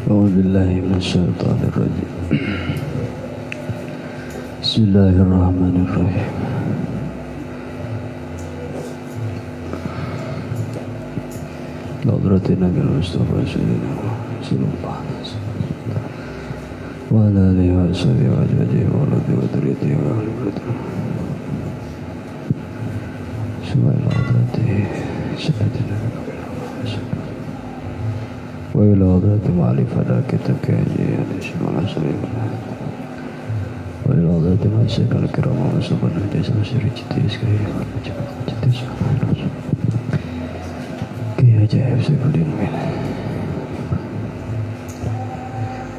أعوذ بالله من الشيطان الرجيم. بسم الله الرحمن الرحيم. حضرة النبي المصطفى سيدنا صلى الله عليه وسلم وعلى آله وصحبه وأزواجه وأولاده وذريته وأهل بيته سبحان حضرته سيدنا وإلى حضرة معالي فدا كتاب كاجي حديث معنى سليم وإلى حضرة معالي الكرام ومصطفى حديث مسيري جديس كي جديس كي ajaib Saifuddin Min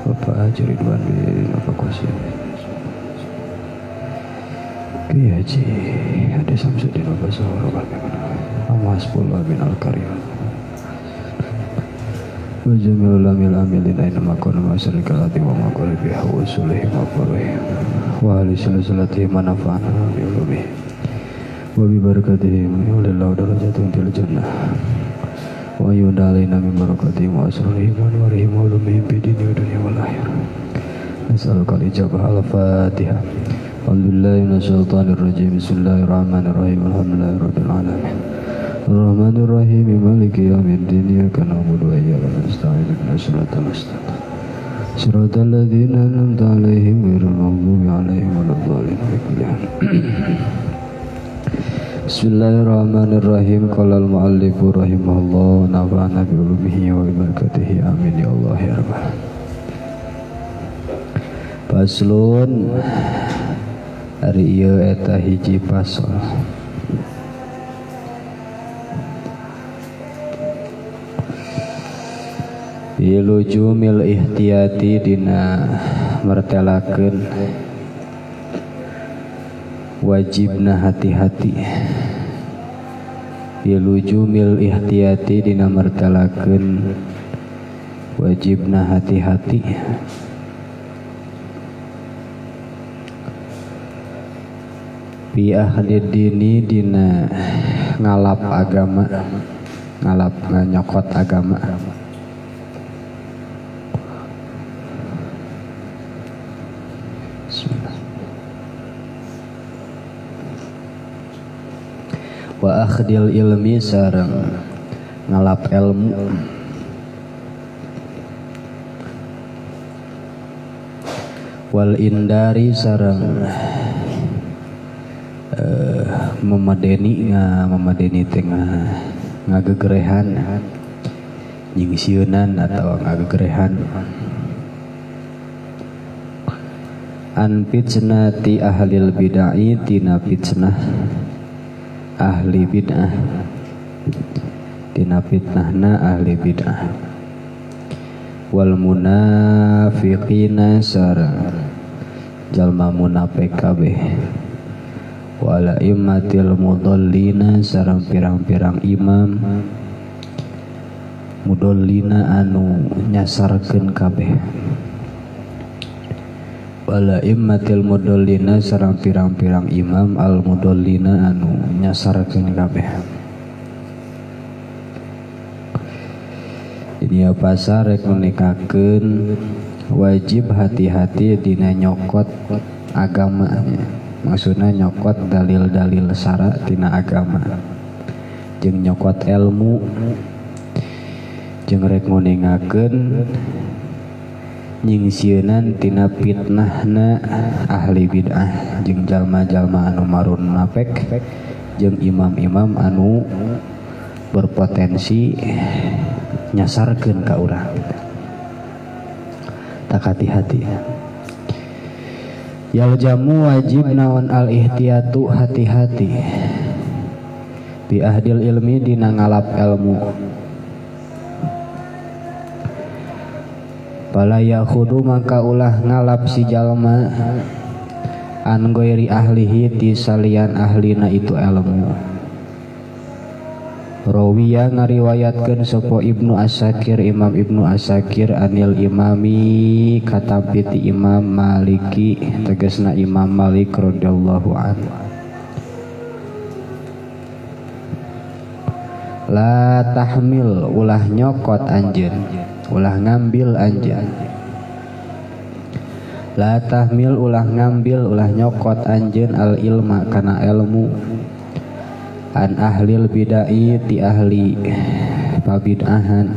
Bapak Haji Ridwan bin Afakosi Ki Haji Ade Samsudin Bapak Sahara Amas Pula bin Al-Karim Wajamil ulamil amilin aina makona masyarakat wa makoribi hawa sulihim wa farihim wa ahli silsilatihim manafa'ana bi'ulumihim wa bibarakatihim yulillahu darajatun til jannah wa yudalina min barakatihim wa asrarihim wa nuwarihim wa ulumihim bidini wa dunia wal akhir nas'aluka al-ijabah al-fatihah Alhamdulillahi minasyaitanir rajim bismillahirrahmanirrahim alhamdulillahi rabbil alamin Ar-Rahmanir-Rahim Maliki yaumiddin Iyyaka na'budu wa iyyaka nasta'in ihdinas siratal mustaqim Siratal ladzina an'amta 'alaihim ghairil maghdubi 'alaihim waladdallin Bismillahirrahmanirrahim Qala al-mu'allifu rahimahullah nafa'ana bi ulumihi wa barakatihi amin ya Allah ya rabbal Faslun hari ieu eta hiji pasal Ilujumil ihtiyati dina mertelakeun wajibna hati-hati Ilujumil ihtiyati dina mertelakeun wajibna hati-hati Bi ahli dini dina ngalap agama ngalap nganyokot agama wa akhdil ilmi sareng ngalap ilmu wal indari sareng memadeni tengah ngagegerehan nyingsieunan atau ngagegerehan an fitnati ahlil bid'ah tina fitnah ahli bid'ah tina fitnahna ahli bid'ah wal munafiqina sareng jalma munafik kabeh wala immatil mudallina sareng pirang-pirang imam mudallina anu nyasarkeun kabeh wala immatil mudallina sareng pirang-pirang imam al mudallina anu nyasarkeun kabeh. Jadi pasar rek menikakeun wajib hati-hati dina nyokot agama. Maksudna nyokot dalil-dalil syara dina agama. Jeung nyokot ilmu jeung rek nguningakeun nyingsieunan tina fitnahna ahli bid'ah jeung jalma-jalma anu marun munafik jeung imam-imam anu berpotensi nyasarkeun ka urang. Tak hati-hati. Yal jamu wajib naon al ihtiyatu hati-hati. Bi ahdil ilmi dina ngalap ilmu. Fala yakhudu maka ulah ngalap si jalma an ghairi ahlihi ti salian ahlina itu ilmu. Rawiya ngariwayatkeun sapa Ibnu Asakir Imam Ibnu Asakir anil imami katapi ti Imam Maliki tegasna Imam Malik radhiyallahu anhu la tahmil ulah nyokot anjeun ulah ngambil anjeun. La tahmil ulah ngambil ulah nyokot anjeun al ilma kana ilmu an ahlil bid'ah ti ahli pabid'ahan.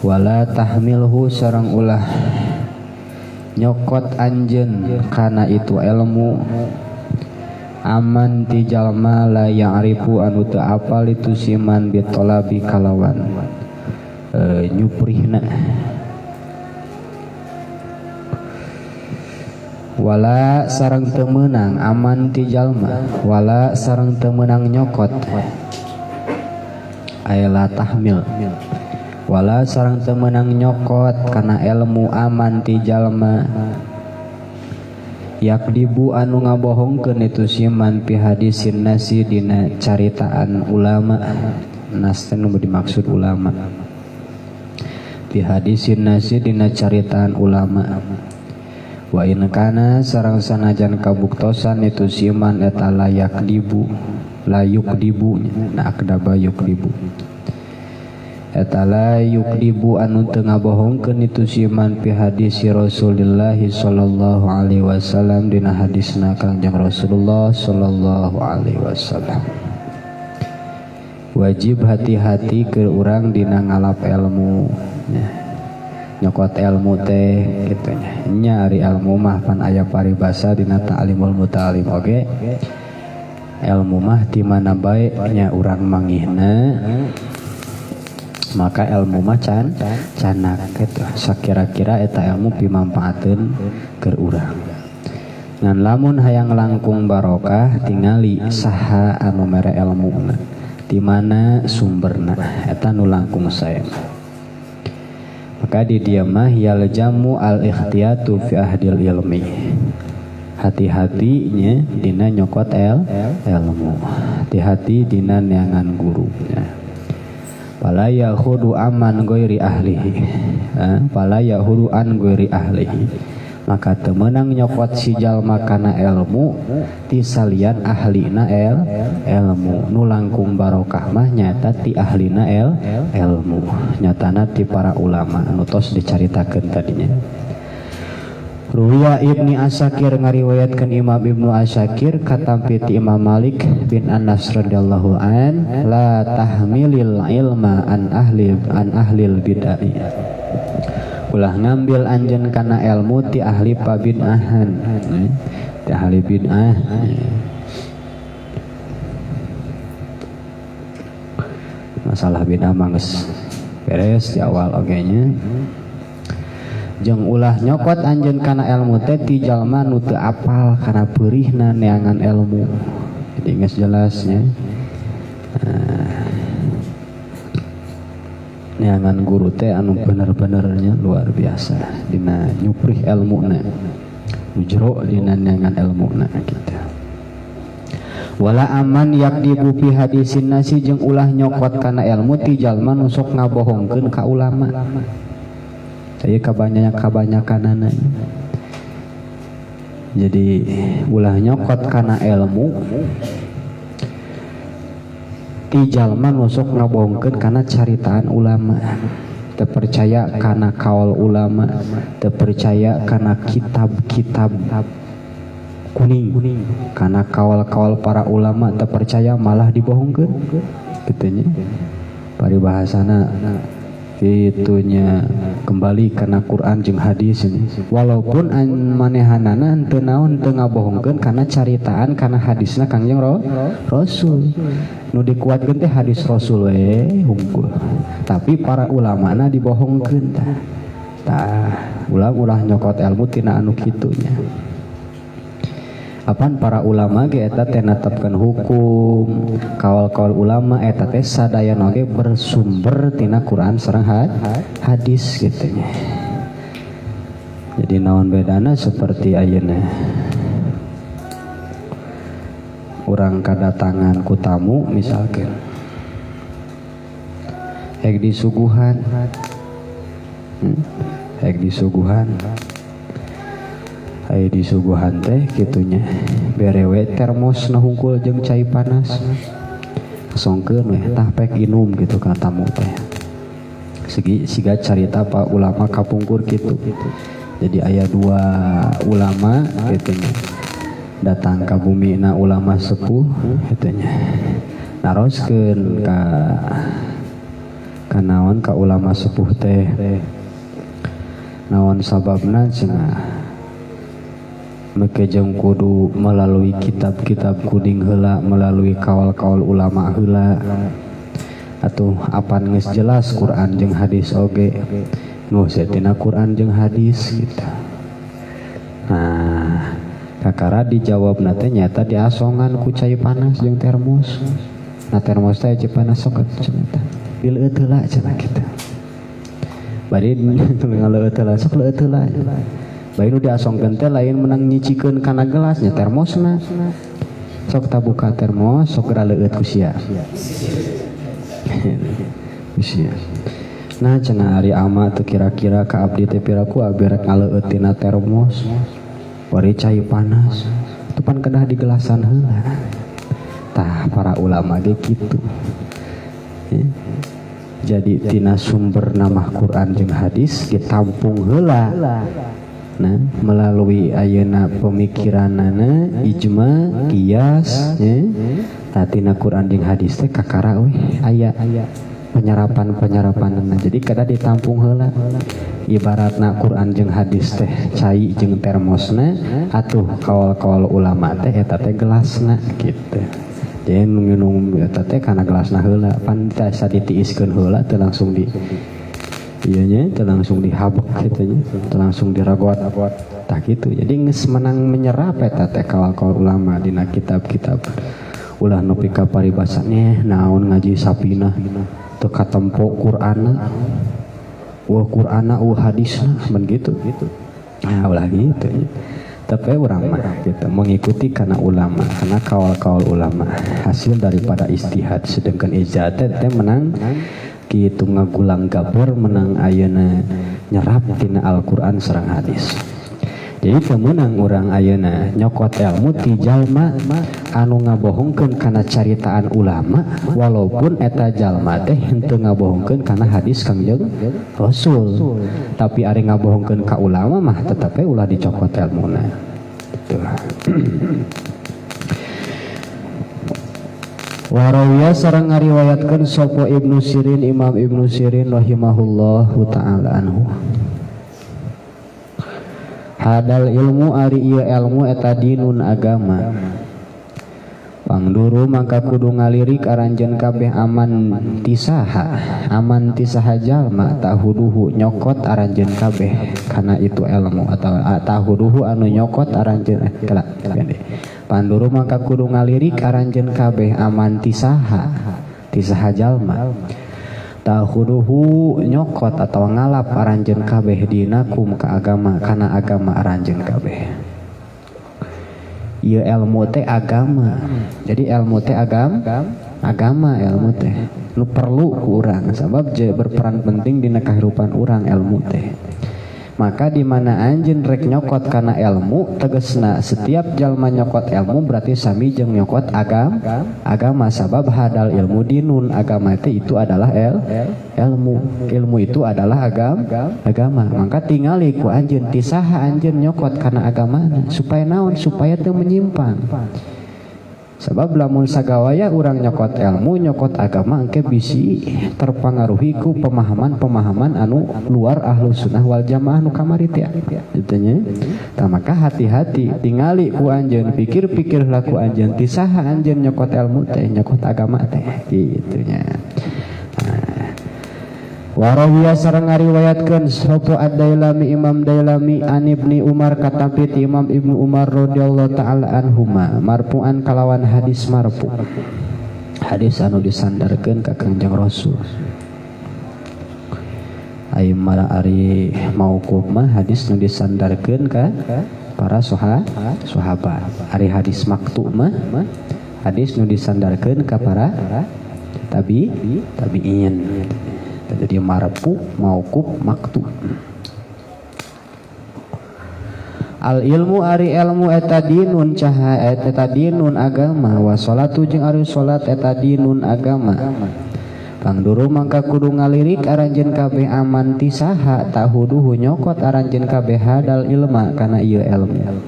Wala tahmilhu sareng ulah nyokot anjeun kana itu ilmu aman ti jalma la ya'rifu anu teu apal itu siman bitolabi kalawan nyuprihna. Wala sareng teu meunang aman ti jalma wala sareng teu meunang nyokot aya tahmil wala sareng teu meunang nyokot kana ilmu aman ti jalma yakdibu anu ngabohongkeun itu siman pi hadisin nasi dina caritaan ulama. Nas teh nu dimaksud ulama pi hadisin nasi dina caritaan ulama. Wa in kana sareng sanajan kabuktosan itu siman eta layak dibu layuk dibu na akdaba yukdibu eta layuk dibu anu teu ngabohongkeun itu siman pi hadis Rasulullah sallallahu alaihi wasallam dina hadisna Kangjeng Rasulullah sallallahu alaihi wasallam. Wajib hati-hati ke urang dina ngalap ilmu nyokot ilmu teh kitu nya ari ilmu mah pan aya paribasa dina ta'limul muta'allim oge. Ilmu mah di mana bae nya urang mangihna maka ilmu mah canak gitu. Sakira-kira eta ilmu pimanfaateun keur urang. Ngan lamun hayang langkung barokah tingali saha anu mere ilmuna, di mana sumberna eta nu langkung sae. Maka di dieu mah yaljamu al ikhtiyatu fi ahdil ilmi. Hati-hatinya dina nyokot ilmu. Hati-hati dina neangan guru. Fala yahudu aman ghairi ahlihi. Fala yahudu an ghairi ahlihi. Maka teu meunang nyokot si jalma kana ilmu ti salian ahlina ilmu. Nu langkung barokah mah nyata ti ahlina ilmu. Nyatana ti para ulama anu tos dicaritakeun tadinya. Ruwiya Ibni Asakir ngariwayatkeun Imam Ibnu Asakir katampi ti Imam Malik bin Anas radhiyallahu an la tahmilil ilma an ahlil bid'ah. Ulah ngambil anjeun kana ilmu ti ahli pabid'ahan. Ti ahli bid'ah. Masalah bid'ah mah geus beres di awal oge nya. Jeung ulah nyokot anjeun kana ilmu teh ti jalma nu teu apal kana peurihna neangan ilmu. Jadi geus jelasnya. Neangan guru teh anu bener-benernya luar biasa dina nyuprih ilmuna. Nu jero dina neangan ilmuna kitu. Wala aman yakdibu fi hadisin nasi jeung ulah nyokot kana ilmu ti jalma nu sok ngabohongkeun ka ulama. Saya kebanyakan jadi ulah nyokot kana ilmu ti jalma nusuk ngabohongkeun kana caritaan ulama, teu percaya kana kaul ulama, teu percaya kana kitab-kitab kuning, kana kaul-kaul para ulama teu percaya malah dibohongkeun kitu nya. Paribahasana itunya kembali karena Quran jeung hadis ini. Walaupun manehanana teu naon teu ngabohongkeun kana caritaan kana hadisna Kangjeng Rasul. Nu dikuatkeun teh hadis Rasul we hungkul. Tapi para ulamana dibohongkeun tah. Ulah nyokot ilmu tina anu kitunya. Apan para ulama ge eta teh natepkeun hukum, kaul-kaul ulama eta teh sadayana ge bersumber tina Quran sareng hadis kitu nya. Jadi naon bedana seperti ayeuna urang kadatangan ku tamu misalkan hek disuguhan aya disuguhan teh kitunya berewe termos na hungkul jeung cai panas songkeun we tah pek inum gitu ka tamu teh siga carita pak ulama kapungkur gitu. Jadi aya dua ulama gitunya datang ke bumi na ulama sepuh gitunya naroskeun ka naon ka ulama sepuh teh naon sababna cenah make jeung kudu melalui kitab-kitab kuding heula melalui kaul-kaul ulama heula atuh apan geus jelas Quran jeung hadis oge nu setina Quran jeung hadis gitu. Nah kakara dijawabna teh nyata diasongan ku cai panas jeung termos. Nah termos teh cai panas sok cenah dileueut heula cenah kitu. Bari ngaleueut heula sok leueut heula. Bari nu diasongkeun teh lain menang nyicikeun kana gelasnya termosna. Sok tabuka termos sok geura leueut ku sia. Sia. Nah cenah ari ama teu kira-kira ka abdi teh piraku abdi rek ngaleueut tina termos. Bari cai panas. Teu pan kedah di gelasan heula. Tah para ulama ge kitu. Jadi tina sumber nama Quran jeung hadis ditampung heula. Nah melalui ayeuna pemikiranana ijma qiyas tina Quran jeung hadis teh kakara we aya penyerapan-penyerapanna. Jadi kada ditampung heula. Ibaratna Quran jeung hadis teh cai jeung termosna atuh kaul-kaul ulama teh eta teh gelasna kitu. Jadi nginum eta teh kana gelasna heula pan tiasa ditiiskeun heula teu langsung di ieu nya teu langsung dihabek kitu nya teu langsung diragot tah kitu. Jadi geus menang menyerap eta teh kaul-kaul ulama dina kitab-kitab ulah nepi ka paribasannya naon ngaji sapina teu katempo Qur'ana Qur'ana hadisna men gitu. Nah ulah gitu. Tapi urang mah kita mengikuti karena ulama, karena kaul-kaul ulama hasil daripada istihad. Sedangkan ijtihad teh menang kitu ngagulang gabur menang ayeuna nyerap tina Al-Qur'an sareng hadis. Jadi kemenang urang ayeuna nyokot ilmu ti jalma anu ngabohongkeun kana caritaan ulama walaupun eta jalma teh henteu ngabohongkeun kana hadis Kangjeng Rasul. Tapi ari ngabohongkeun ka ulama mah tetep ulah dicokot ilmuna. Warawiya sareng ngariwayatkeun sapa Ibnu Sirin Imam Ibnu Sirin rahimahullahu taala anhu. Hadal ilmu ari ieu ilmu eta dinun agama. Pangduru mangka kudu ngalirik aranjeun kabeh aman tisaha jalma tahuduhu nyokot aranjeun kabeh kana itu ilmu atau tahuduhu anu nyokot aranjeun Panduru mangka kudu ngalirik aranjeun kabeh aman tisaha jalma tahuduhu nyokot atau ngalap aranjeun kabeh dinakum ka agama kana agama aranjeun kabeh. Ieu ilmu teh agama. Jadi ilmu teh agama ilmu teh nu perlu ku urang sabab berperan penting dina kahirupan urang ilmu teh. Maka di mana anjeun rek nyokot kana ilmu tegasna setiap jalma nyokot ilmu berarti sami jeung nyokot agama sabab hadal ilmu dinun agama itu adalah ilmu itu adalah agama. Maka tingali ku anjeun tisaha anjeun nyokot kana agamana supaya naon supaya teu menyimpang. Sebab lamun sagawaya urang nyokot ilmu nyokot agama engke bisi terpengaruhi ku pemahaman anu luar Ahlus Sunnah wal Jamaah nu kamari teh kitu nya. Tah maka hati-hati tingali ku anjeun pikir-pikir laku anjeun tisaha anjeun nyokot ilmu teh nyokot agama teh kitu nya. Warawiya sareng ngariwayatkeun sapa ad-Dailami Imam Dailami an Ibni Umar katapi ti Imam Ibnu Umar radhiyallahu taala anhuma marfu'an kalawan hadis marfu. Hadis anu disandarkeun ka Kangjeng Rasul. Ai ari mauquf mah hadis nu disandarkeun ka para sahabat. Ari hadis maktu mah hadis nu disandarkeun ka para tabi'in. Jadi marfu, mauquf, maktu. Al ilmu ari ilmu eta dinun caha eta dinun agama wa salatu jeung ari salat eta dinun agama. Pangduru mangka kudu ngalirik aranjeun kabeh aman ti saha tahuduhu nyokot aranjeun kabeh hadal ilma kana ieu ilmu.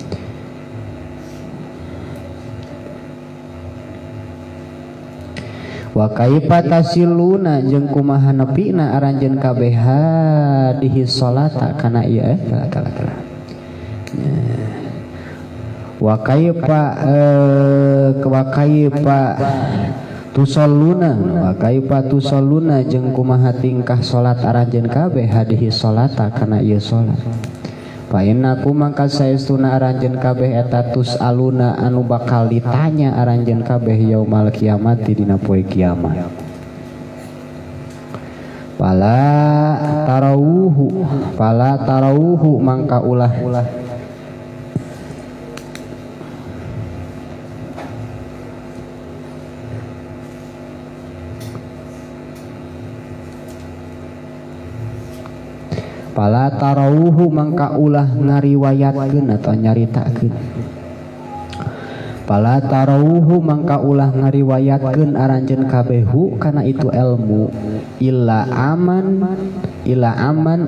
Wa kaifa tasiluna jeung kumaha nepina aranjeun kabeh hadihi salata kana ieu kala. Wa kaifa tusalluna jeung kumaha tingkah salat aranjeun kabeh hadihi salata kana ieu salat. Fa innakum mangka saestuna aranjeun kabeh eta tus aluna anu bakal ditanya aranjeun kabeh yaumal kiamat dina poe kiamat. Pala tarawuhu mangka ulah Pala tarawuhu mangka ulah ngariwayatkeun atau nyaritakeun. Pala tarawuhu mangka ulah ngariwayatkeun aranjeun kabehu kana itu ilmu illa aman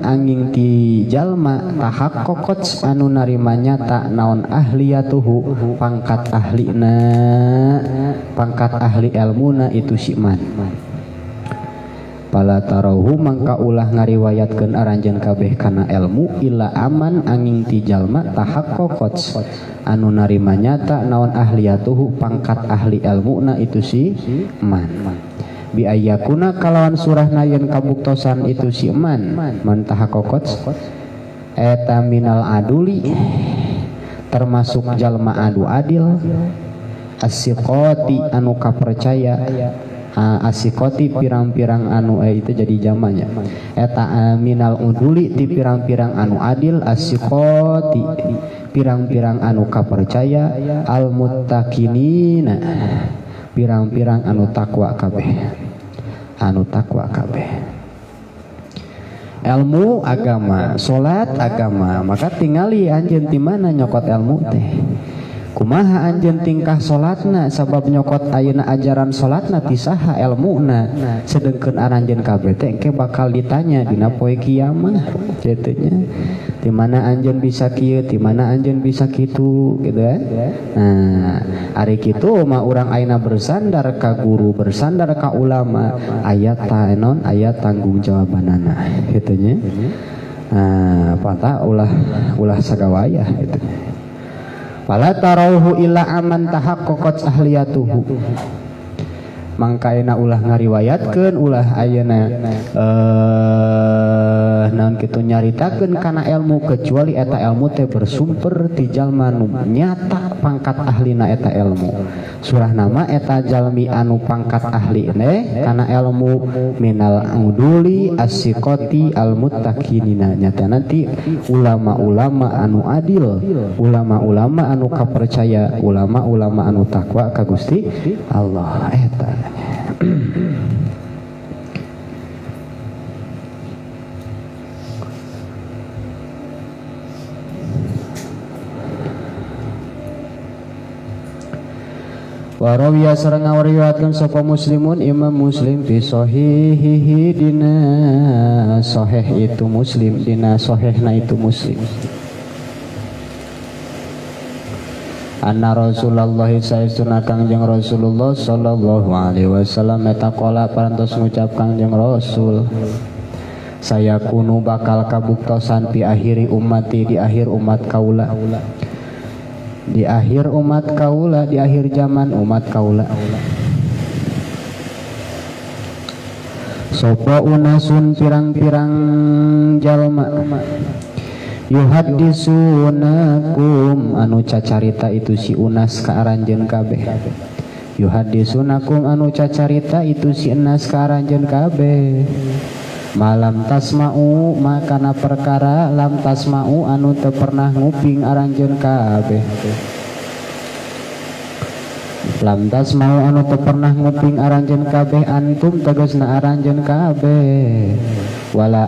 angin ti jalma tahaqqaqat anu narima nyata naon ahliyatuhu pangkat ahli ilmuna itu si man. Pala tarawuhu mangka ulah ngariwayatkeun aranjeun kabeh kana ilmu illa aman angin ti jalma tahaqqaqat anu narima nyata naon ahliyatuhu pangkat ahli ilmuna itu si man. Bi ayyakuna kalawan surahna yen kabuktosan itu si man tahaqqaqat eta minal aduli termasuk jalma adu adil asiqati anu kapercaya asikoti pirang-pirang anu itu jadi jamannya eta minal uduli ti pirang-pirang anu adil asikoti pirang-pirang anu kapercaya al muttaqinina pirang-pirang anu takwa kabeh ilmu agama salat agama maka tingali anjeun ti mana nyokot ilmu teh kumaha anjeun tingkah salatna sabab nyokot ayeuna ajaran salatna ti saha ilmuna sedengkeun aranjeun kabeh teh engke bakal ditanya dina poe kiamat kitu nya di mana anjeun bisa kieu di mana anjeun bisa kitu gitu ya. Nah ari kitu mah urang ayeuna bersandar ka guru bersandar ka ulama ayat tanggung jawabanana kitu nya. Nah pata ulah sagawaya gitu. Fala tarawuhu illa aman tahaqqaqat ahliyatuhu mangka ayeuna ulah ngariwayatkeun ulah ayeuna naon kitu nyaritakeun kana ilmu kecuali eta ilmu teh bersumber ti jalma nu nyata pangkat ahlina eta ilmu. Surah nama eta jalmi anu pangkat ahli kana ilmu minal uduli asiqati al muttaqinina nyata nanti ulama-ulama anu adil, ulama-ulama anu kapercaya, ulama-ulama anu takwa ka Gusti Allah eta. Warawiya sareng ngawariwayatkeun sapa muslimun Imam Muslim fi sahihihi dina sahih itu Muslim dina sahihna itu Muslim anna Rasulullah sayyiduna Kangjeng Rasulullah sallallahu alaihi wasallam eta qala parantos ngucap Kangjeng Rasul saya kunu bakal kabuktosan pi akhiri ummati di akhir umat kaula di akhir umat kaula di akhir zaman umat kaula sapa unasun pirang-pirang jalma yuhaddisunakum anu cacarita itu si unas ka aranjeun kabeh yuhaddisunakum anu cacarita itu si unas ka aranjeun kabeh malam tasma'u makana perkara lam tasma'u anu teu pernah nguping aranjeun kabeh lam tasma'u anu teu pernah nguping aranjeun kabeh antum tegasna aranjeun kabeh wala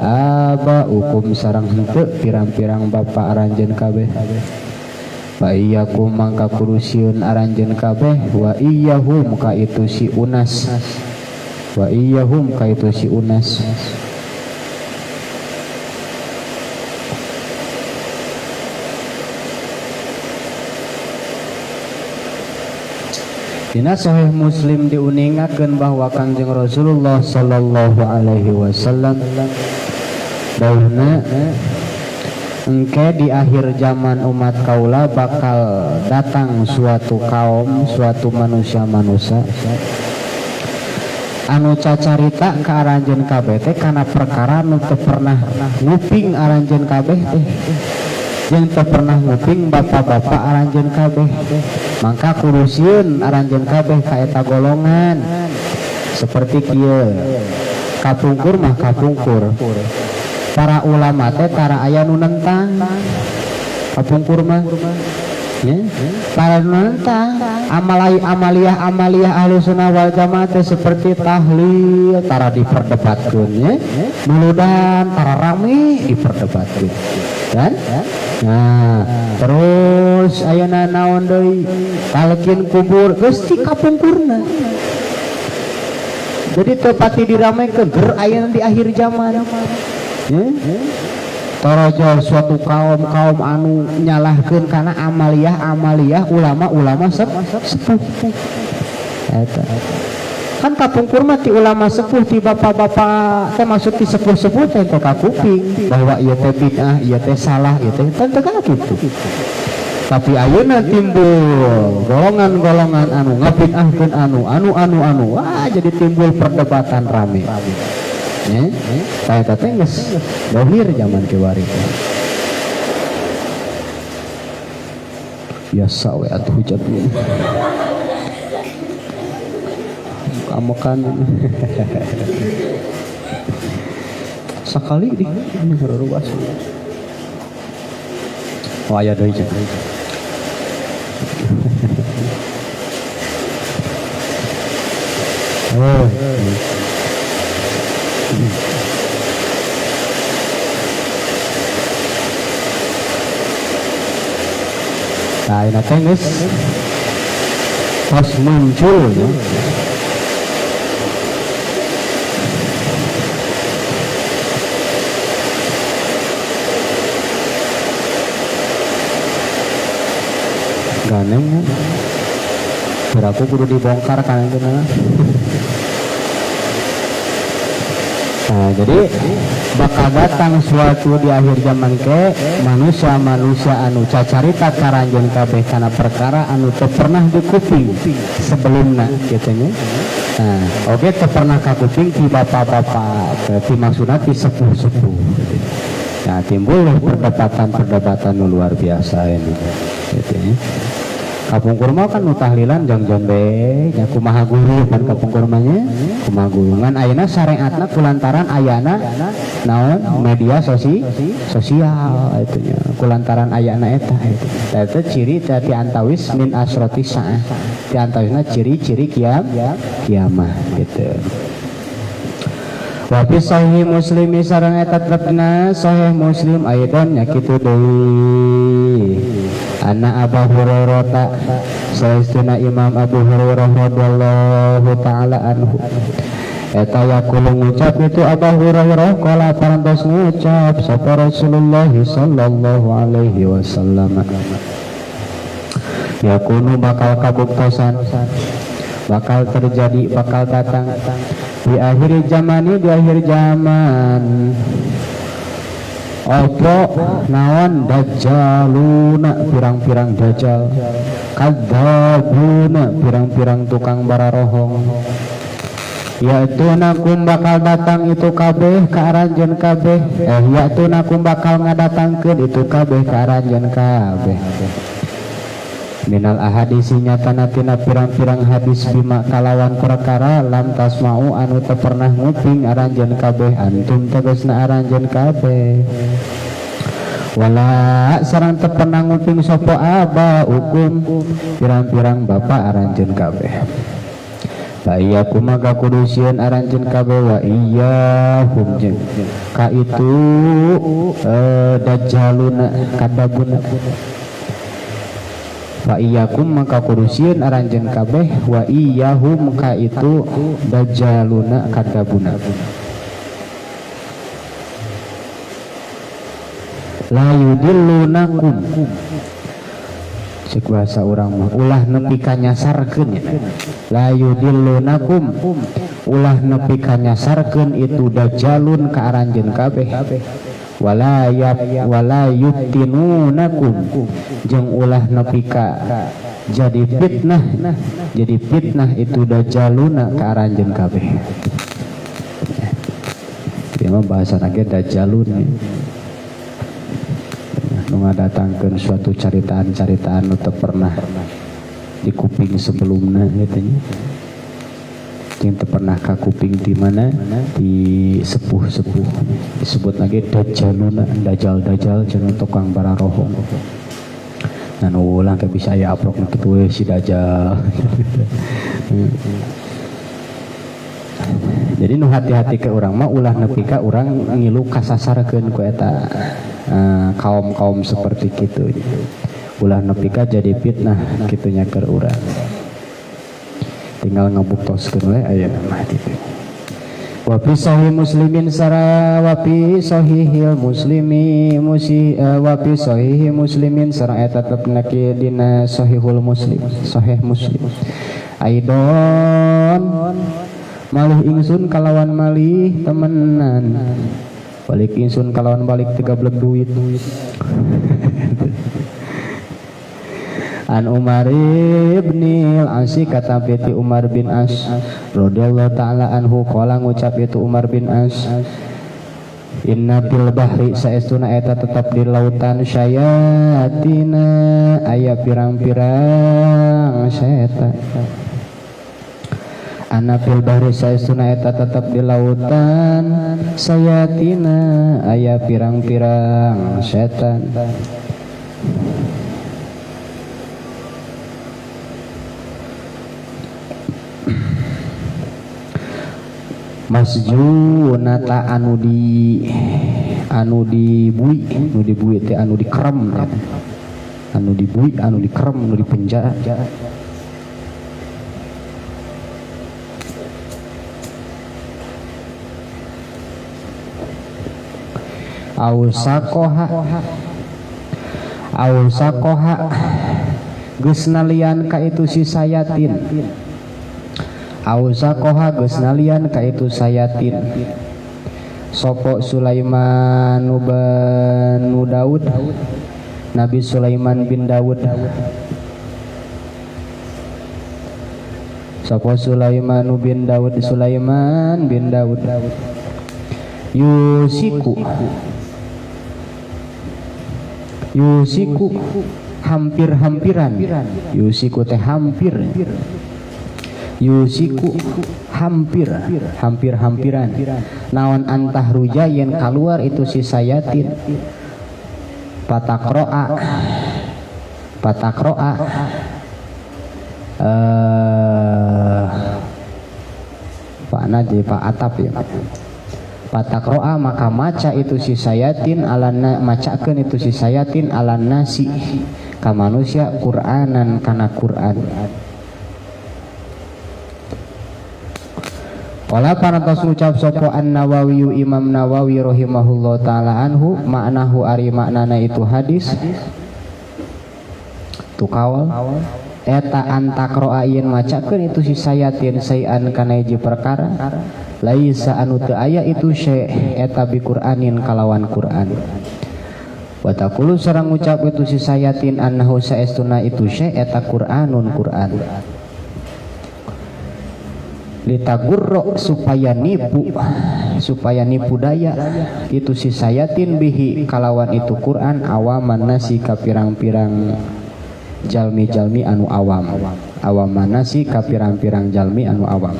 aba hukum sareng henteu pirang-pirang bapa aranjeun kabeh fa iyyakum mangka kurusieun aranjeun kabeh wa iyyahum ka itu si unas wa iyahum kaitu si unas. Dina Sahih Muslim diuningakeun bahwa Kanjeng Rasulullah sallallahu alaihi wasallam dawuhna engke di akhir zaman umat kaula bakal datang suatu kaum, suatu manusia-manusia anu cacarita ka aranjeun kabeh teh kana perkara nu teu pernah nguping aranjeun kabeh teh jeung teu pernah nguping bapak-bapak aranjeun kabeh. Mangka kudu sieun aranjeun kabeh ka eta golongan seperti kieu. Kapungkur mah kapungkur. Para ulama teh tara aya nu nentang kapungkur mah. Ya, para nu nentang amaliyah ahli sunnah wal jamaah teh seperti tahlil tara diperdebatkeun nya. Muludan tara rame diperdebatkeun. Kan? Nah, terus ayeuna naon deui? Talkin kubur geus ti kapungkurna. Jadi tepati diramekeun ger ayeuna di akhir zaman. Ya? Taraja suatu kaum anu nyalahkeun kana amaliyah ulama sepuh. Eta. Kan kapungkur mah ti ulama sepuh ti bapak-bapak teh maksud ti sepuh-sepuh teh ka kuping bahwa ieu teh bid'ah, ieu teh salah, ieu teh teu kitu. Tapi ayeuna timbul golongan-golongan anu ngabid'ahkeun anu wah jadi timbul perdebatan rame. Ya, eta teh geus dohir zaman kiwari. Biasa we atuh hujan. Amokan sakali di ruas. Oh aya deui cenah. Oh. Nah, ini teh geus pas muncul ya. Ganem berapa kudu dibongkar kan itu nah. Nah, jadi bakal datang suatu di akhir zaman ke manusia anu cacarita karanjeun kabeh kana perkara anu teu pernah dikuping sebelumna kitu nya. Nah, oge teu pernah kakuping ti bapak-bapak, ti maksudna ti sepuh-sepuh. Nah, timbul perdebatan nu luar biasa ini. Gitu ya. Kapungkur mah kan nu tahlilan jang-jang bae nya kumaha guru kan kapungkur mah nya kumaha guru ngan ayeuna syariatna kulantaran ayana naon media sosial itu nya kulantaran ayana eta itu ciri dari antawis min asroti saah di antawisna ciri-ciri kiamah gitu. Wa fi sahih Muslim sareng eta tetepna sahih Muslim aidan nya kitu deui. Anna Abu Hurairah saestuna Imam Abu Hurairah radhiyallahu taala anhu eta yaqulu ngucap itu Abu Hurairah qala parantos ngucap sapa Rasulullah sallallahu alaihi wasallam yakunu bakal kabuktosan bakal terjadi bakal datang di akhir zaman opo naon dajjaluna pirang-pirang dajjal kadzabuna pirang-pirang tukang bararohong yaitu nakum bakal datang itu kabeh ka aranjeun kabeh yaitu nakum bakal ngadatangkeun itu kabeh ka aranjeun kabeh minal ahadisi nyatana tina pirang-pirang hadis bima kalawan perkara lam tasma'u anu teu pernah nguping aranjeun kabeh antum tegasna aranjeun kabeh wala sareng teu pernah nguping sapa aba hukum pirang-pirang bapak aranjeun kabeh Baya kumaga kudu sieun aranjeun kabeh wa iyyahum jeung ka itu dajjaluna kadabuna Fa iyyakum maka kurusieun aranjeun kabeh wa iyyahum ka itu dajjaluna kadabuna. La yudillunakum cek bahasa urang mah ulah nepi ka nyasarkeun. La yudillunakum ulah nepi ka nyasarkeun itu dajjalun ka aranjeun kabeh. Wala yuftinunakum jeung ulah nepi ka jadi fitnah itu dajjaluna ka aranjeun kabeh. Ieu mah bahasana ge dajjalun nu ngadatangkeun suatu caritaan-caritaan nu teu pernah di kuping sebelumna gitu nya. Yang teu pernah ka kuping di mana di sepuh-sepuh disebut lagi dajjaluna, dajjal jeung tukang bararohong. Nah nu ulang ke bisa aya aprok na kitu we si dajjal. Jadi nu hati-hati ke urang mah ulah nepi ka urang ngilu kasasarkeun ku eta kaum seperti kitu. Ulah nepi ka jadi fitnah kitunya keur urang. Tinggal ngabuktoskeun we aya mah kitu. Wa fi sahih muslimin sara wa fi sahihil muslimi wa fi sahih muslimin sara eta tetepna ki dina sahihul muslim sahih muslim. Aidon malih ingsun kalawan malih temenan balik ingsun kalawan balik 13 duit an Umar bin As kata peti Umar bin As radhiyallahu taala anhu qala ngucap itu Umar bin As inna fil bahri saestuna eta tetap di lautan syayatina aya pirang-pirang setan. Ana fil bahri saestuna eta tetap di lautan sayatina aya pirang-pirang setan. Masjunata anu dibui teh anu dikerem anu dibui anu dikerem anu dipenjara. Ausakoha geus nalian ka itu si sayatin. Ausakoha geus nalian ka itu sayatin. Sopo Sulaiman bin Daud, Nabi Sulaiman bin Daud. Sopo Sulaiman bin Daud, Sulaiman bin Daud. Yusiku hampir-hampiran. Yusiku teh hampir. Yusiku hampir-hampiran. Naon antah ruja yen keluar itu si sayatin. Patakroa Pak Naji Pak Atap ya. Patakroa maka maca itu si sayatin alana macakeun itu si sayatin alan nasi ka manusia Qur'anan kana Qur'an. Wala parantos ucap sapa An-Nawawi Imam Nawawi rahimahullah taala anhu maknahu ari maknana itu hadis tukawal eta antakroa yen macakeun itu si sayatin sayan kana hiji perkara laisa anu teu aya itu syai eta bi Qur'anin kalawan Qur'an. Wa taqulu sareng ngucap itu si sayatin annahu saestuna itu syai eta Qur'anun Qur'an. Litagurro supaya nipu daya itu si sayatin bihi kalawan itu Quran awaman nasi ka pirang-pirang jalmi anu awam. Awaman nasi ka pirang-pirang jalmi anu awam.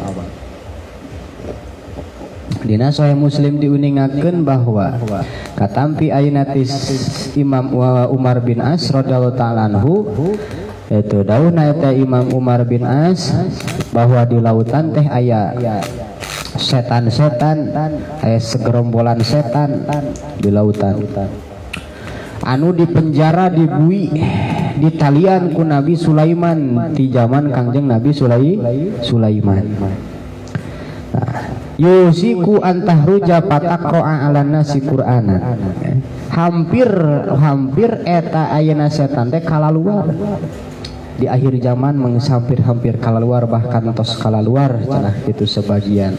Dina Sahih Muslim diuningakeun bahwa katampi ayeuna Imam Umar bin As radhiyallahu ta'ala anhu itu daunna eta Imam Umar bin As bahwa di lautan teh aya setan-setan, aya segerombolan setan di lautan anu dipenjara di bui di talian ku Nabi Sulaiman di zaman Kangjeng Nabi Sulaiman. Yusiku antahruja patakroa ala nasi Qur'anan. Hampir eta ayeuna setan teh kalaluar di akhir zaman hampir kalaluar, bahkan tos kalaluar cenah itu sebagian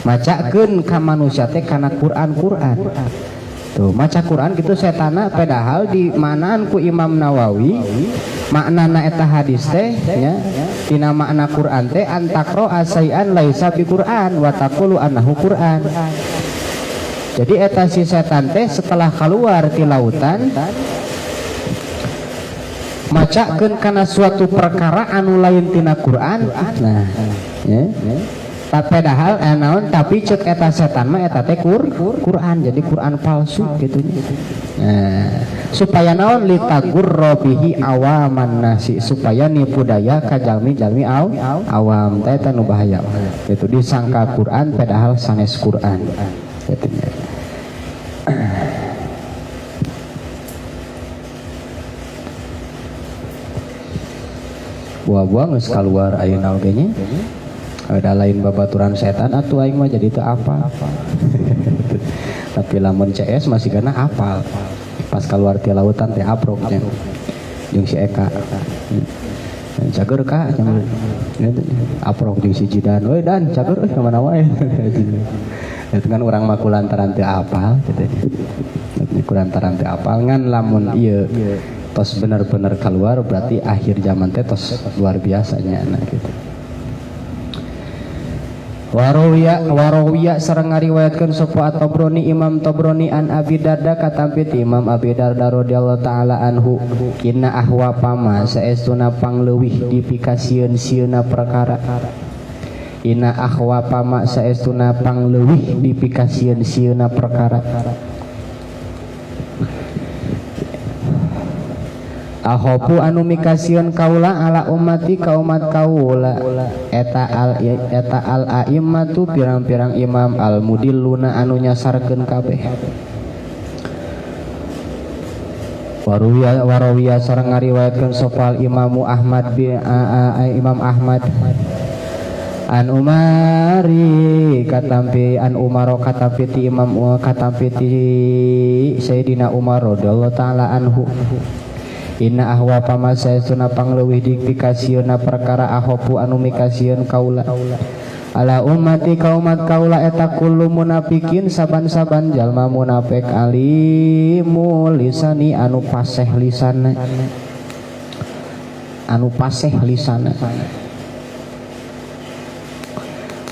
macakeun ka manusia teh kana Quran tuh maca Quran gitu setana, padahal di manaan ku Imam Nawawi maknana eta hadis teh nya dina makna Quran teh antakro asaian laisa bi Quran wa taqulu annahu Quran. Jadi eta si setan teh setelah keluar ti lautan macakeun kana suatu perkara anu lain tina Quran. Nah, ya. Padahal naon tapi cek eta setan mah eta teh Quran, jadi Quran palsu gitu. Nah, supaya naon litagurra bihi awaman nasi, supaya nipu daya ka jalmi-jalmi awam teh eta nu bahaya. Itu disangka Quran padahal sanes Quran. Gitu. Buah-buah geus kaluar ayeuna oge nya. Ada lain babaturan setan atuh aing mah jadi teu apal. Tapi lamun CS masih kena apal. Pas keluar ti lautan teh aprok nya. Jeung si Eka. Cager ka aprok jeung si Jidan. We Dan cager ka mana wae. Itu kan urang mah kulantaran teu apal gitu. Kulantaran teu apal ngan lamun ieu tos bener-bener keluar berarti akhir zaman teh tos luar biasanya nah gitu. Warawiya sareng ngariwayatkeun sapa At-Tabrani Imam Tabrani an Abi Darda katampi ti Imam Abi Darda radhiyallahu taala anhu inna ahwa pama saestuna pangleuwih dipikasieun sieuna perkara. Inna ahwa pama saestuna pangleuwih dipikasieun sieuna perkara. Ahopu anu mikasieun kaula ala ummati ka umat kaula eta al a'immatu pirang-pirang imam al mudilluna anu nyasarkeun kabeh. Warawiya sareng ngariwayatkeun sapa Imam Ahmad Imam Ahmad an Umari katampi an Umaro katampi ti Imam katampi ti Sayyidina Umar radhiyallahu taala anhu. Inna ahwa pamasaesuna pangleuwih dipikasieuna perkara ahopu anu mikasieun kaula ala ummati ka umat kaula eta kullu munafikin saban-saban jalma munafik alimu lisani anu paseh lisana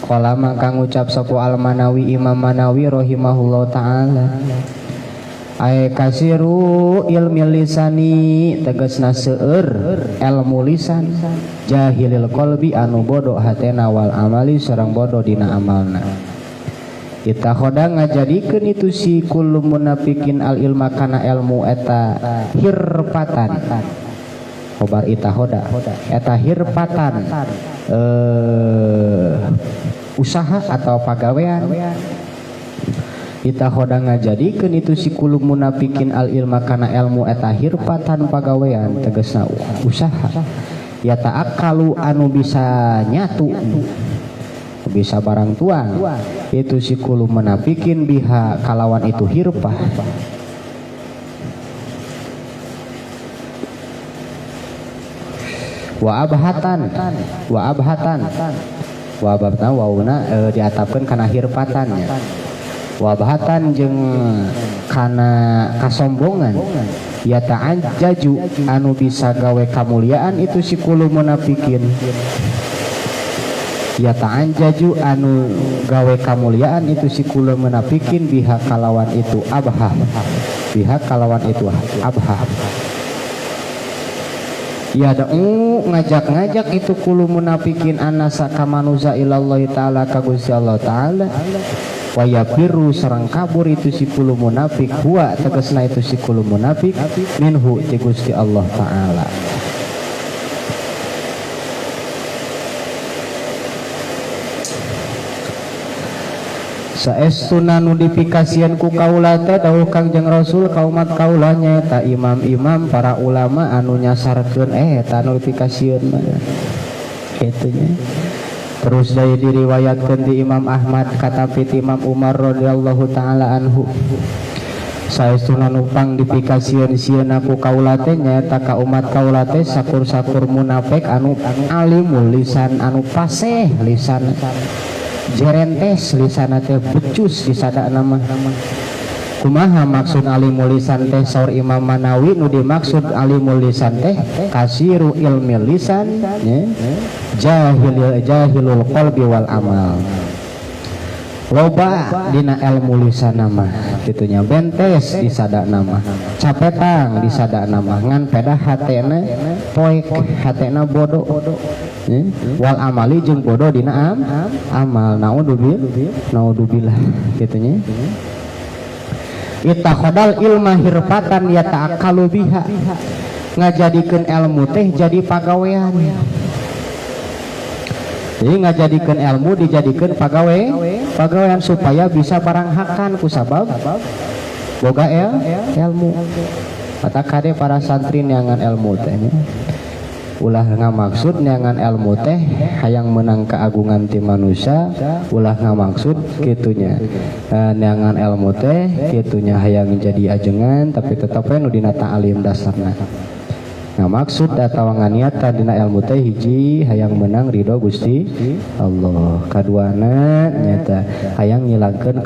qala maka ngucap sapa Al Manawi Imam Manawi rahimahullahu taala ay kasiru ilmi lisani tegasna seueur ilmu lisan jahilil qalbi anu bodoh hatena wal amali sareng bodoh dina amalna. Itakhoda ngajadikeun itu si kullu munafikin al ilma kana ilmu eta hirpatan. Khobar itakhoda eta hirpatan usaha atau pagawean. Kita khoda ngajadikeun itu si kulum munafikin al ilma kana ilmu eta hirpatan pagawean tegasna usaha ya ta'akkalu anu bisa nyatu bisa barang tuang itu si kulum munafikin biha kalawan itu hirpah wa abhatan wauna diatapkeun kana hirpatannya wabahatan jeung kana kasombongan ya ta'ajjaju anu bisa gawe kamuliaan itu si kulum munafikin ya ta'ajjaju anu gawe kamuliaan itu si kulum munafikin biha kalawan itu abha ya da'u ngajak-ngajak itu kulum munafikin anasa kamanuza ilallahi ta'ala ka Gusti Allah ta'ala waya biru sareng kabur itu si kulum munafik huwa tegasna itu si kulum munafik minhu ti Gusti Allah taala. saestuna nu dipikasieun ku kaula teh dawuh Kangjeng Rasul ka umat kaula nyaeta imam-imam para ulama anu nyasarkeun eta nu dipikasieun mah kitu nya. Terus dari diriwayatkeun di Imam Ahmad kata piti Imam Umar radhiyallahu taala anhu saestuna nupang dipikasieun sieuna ku kaula teh nyaeta ka umat kaula teh sakur-sakur munafik anu alimul lisan anu fasih lisan jerentes lisana teh becus di sadana mah. Kumaha maksud alimul lisan teh saur Imam Manawi nu dimaksud alimul lisan teh kasiru ilmi lisan jahilul qalbi wal amal. Loba dina ilmu lisan mah kitunya bentes di sadana mah capetang di sadana mah ngan pedah hatena poek hatena bodoh wal amali jeung bodoh dina amal naudzubillah kitunya. Ittakhadal ilma hirfatan yata'akkalu biha ngajadikeun ilmu teh jadi pagawean. Jadi ngajadikeun ilmu dijadikeun pagawean supaya bisa baranghakan ku sabab boga ilmu. Kata kade para santri neangan ilmu teh ulah ngamaksud neangan ilmu teh hayang menang keagungan ti manusia, ulah ngamaksud kitunya neangan ilmu teh kitunya hayang jadi ajengan tapi tetep nu dina ta'alim dasarna. Ngamaksud atawa nganiatan dina ilmu teh hiji hayang menang ridho Gusti Allah, kaduana nyata hayang ngilangkeun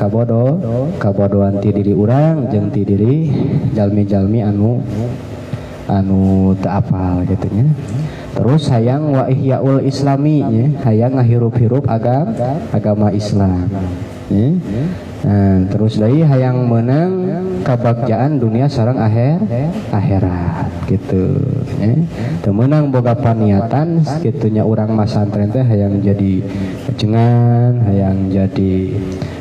kabodohan ti diri urang jeung ti diri jalmi-jalmi anu teu apal gitu nya. Terus hayang wa ihyaul islami nya, hayang ngahirup-hirup agama Islam nya. Terus deui hayang meunang kabagjaan dunia sareng akhirat gitu nya. Teu meunang boga paniatan kitunya urang masantren teh hayang jadi ajengan,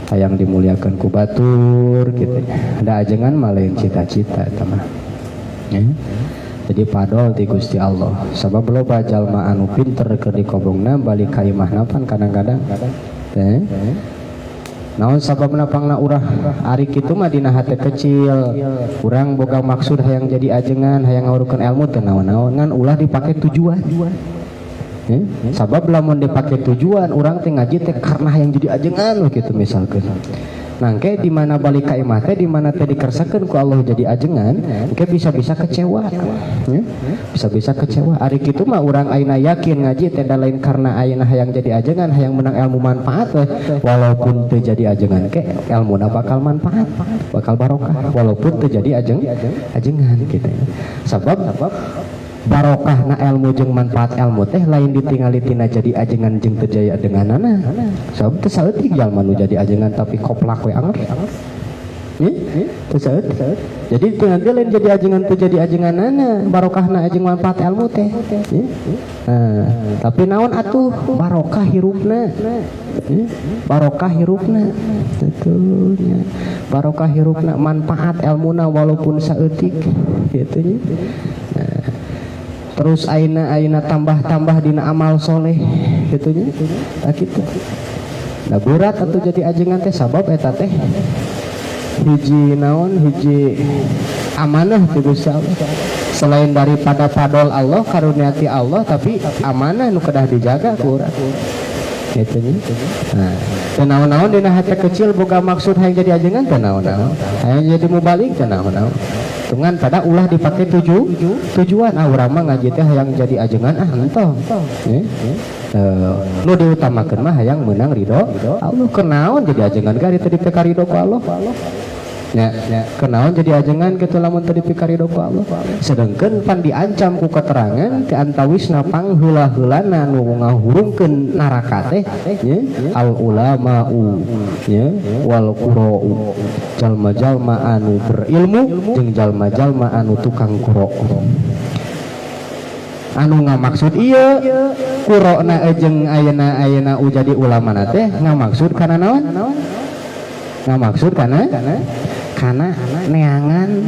hayang dimuliakeun ku batur gitu nya. Da ajengan mah lain cita-cita eta mah. Jadi padol di Gusti Allah sabab loba jalma anu pinter keur dikobongna balik ka imahna pan kadang-kadang teh naon sababna pangna urang ari kitu mah dina hate kecil urang boga maksud hayang jadi ajengan hayang ngawurukeun ilmu teh naon-naon ngan ulah dipake tujuan sabab lamun dipake tujuan urang teh ngaji teh karena hayang jadi ajengan gitu misalkeun. Nangke di mana balik ka imah teh di mana teh dikersakeun ku Allah jadi ajengan, engke bisa-bisa kecewa. Bisa-bisa kecewa. Ari kitu mah urang ayeuna yakin ngaji teh da lain karena ayeuna hayang jadi ajengan, hayang menang ilmu manfaat walaupun teu jadi ajengan ke ilmuna bakal manfaat, bakal barokah walaupun teu jadi ajengan gitu. Sabab barokahna ilmu jeung manfaat ilmu teh lain ditingali tina jadi ajengan jeung teu jaya denganana. Sabab teu saeutik jalma nu jadi ajengan tapi koplak we anger. Teu saeutik. Jadi teu nanti lain jadi ajengan teu jadi ajenganana barokahna ajeng manfaat ilmu teh. Tapi naon atuh barokah hirupna. Barokah hirupna betul nya. Barokah hirupna manfaat ilmuna walaupun saeutik kitu nya. Terus aina tambah dina amal soleh gitunya kitu. Da berat atuh jadi ajengan teh sabab eta teh hiji amanah ti Gusti Allah. Selain daripada padol Allah karuniati Allah tapi amanah nu kedah dijaga ku urang. Gitu nya. Teu naon-naon dina hate kecil boga maksud hayang jadi ajengan teu naon-naon. Hayang jadi mubalik teu naon-naon. Tungan pada ulah dipakai tujuan urang mah ngaji teh hayang jadi ajengan henteu. Nu diutamakeun mah hayang meunang ridho Allah. Kenaon jadi ajengan gari teu dipika ridho ku Allah. Ya, kenaon jadi ajengan kitu lamun teu dipika ridho ku Allah. Sedengkeun pan diancam ku keterangan ti antawisna pangheula-heulana nu ngahurungkeun neraka teh al ulama'u wal qura'u. Jalma-jalma anu berilmu jeung jalma-jalma anu tukang qura'. Anu ngamaksud ieu qura'na jeung ayeuna jadi ulamana teh ngamaksud kana naon? Ngamaksud kana neangan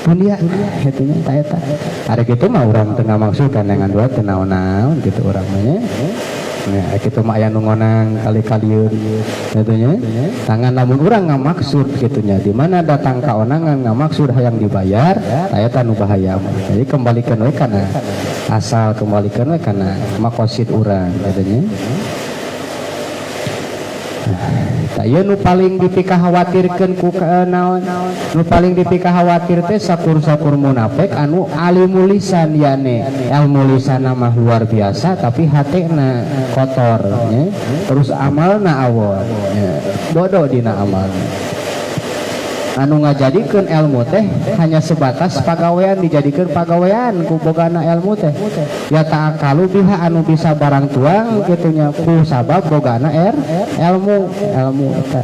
dunia gitu nya ta eta. Ari kitu mah urang teu ngamaksud kana neangan dunia teu naon-naon gitu urang mah nya. Nah, kitu mah aya nu ngonang kali-kaliun gitunya. Tangan lamun urang ngamaksud gitunya. Di mana datang ka onangan ngamaksud hayang dibayar, aya tanu bahaya. Jadi kembalikan we kana asal, kembalikan we kana makosid urang gitunya. Saya nu paling dipikhawatirkan ku naon, nu paling dipikhawatir teh sakur-sakur munafik anu alimul lisan yane ilmu lisan mah luar biasa tapi hatena kotor ya. Terus amalna awon ya. Bodoh dina amal anu ngajadikeun ilmu teh hanya sebatas pagawean, dijadikeun pagawean ku bogana ilmu teh ya ta'akalu biha anu bisa barang tuang gitunya ku sabab bogana ilmu eta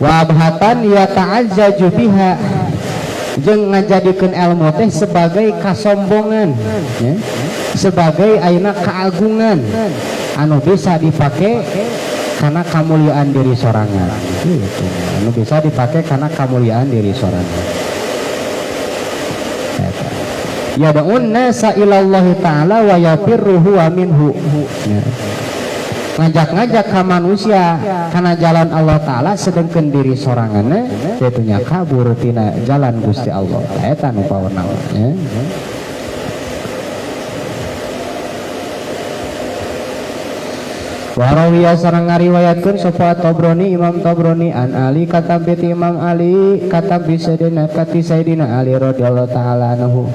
wa abhatan ya ta'azzaju biha jeung ngajadikeun ilmu teh sebagai kasombongan ya, sebagai ayeuna keagungan anu bisa dipake karena kemuliaan diri sorangan gitu. Anu bisa dipakai karena kemuliaan diri sorangan. Ya da'un nasa ilallahi ta'ala wa yafirruhu wa minhu. Ngajak-ngajak ka manusia karena jalan Allah Ta'ala sedengkeun diri soranganna yaitu nya kabur tina jalan Gusti Allah. Eta nu pawarna ya. Warawiya sareng ngariwayatkeun sapa Tabrani Imam Tabrani an Ali katam piti Imam Ali katam bisadina kati Sayyidina Ali radhiyallahu taala anhu.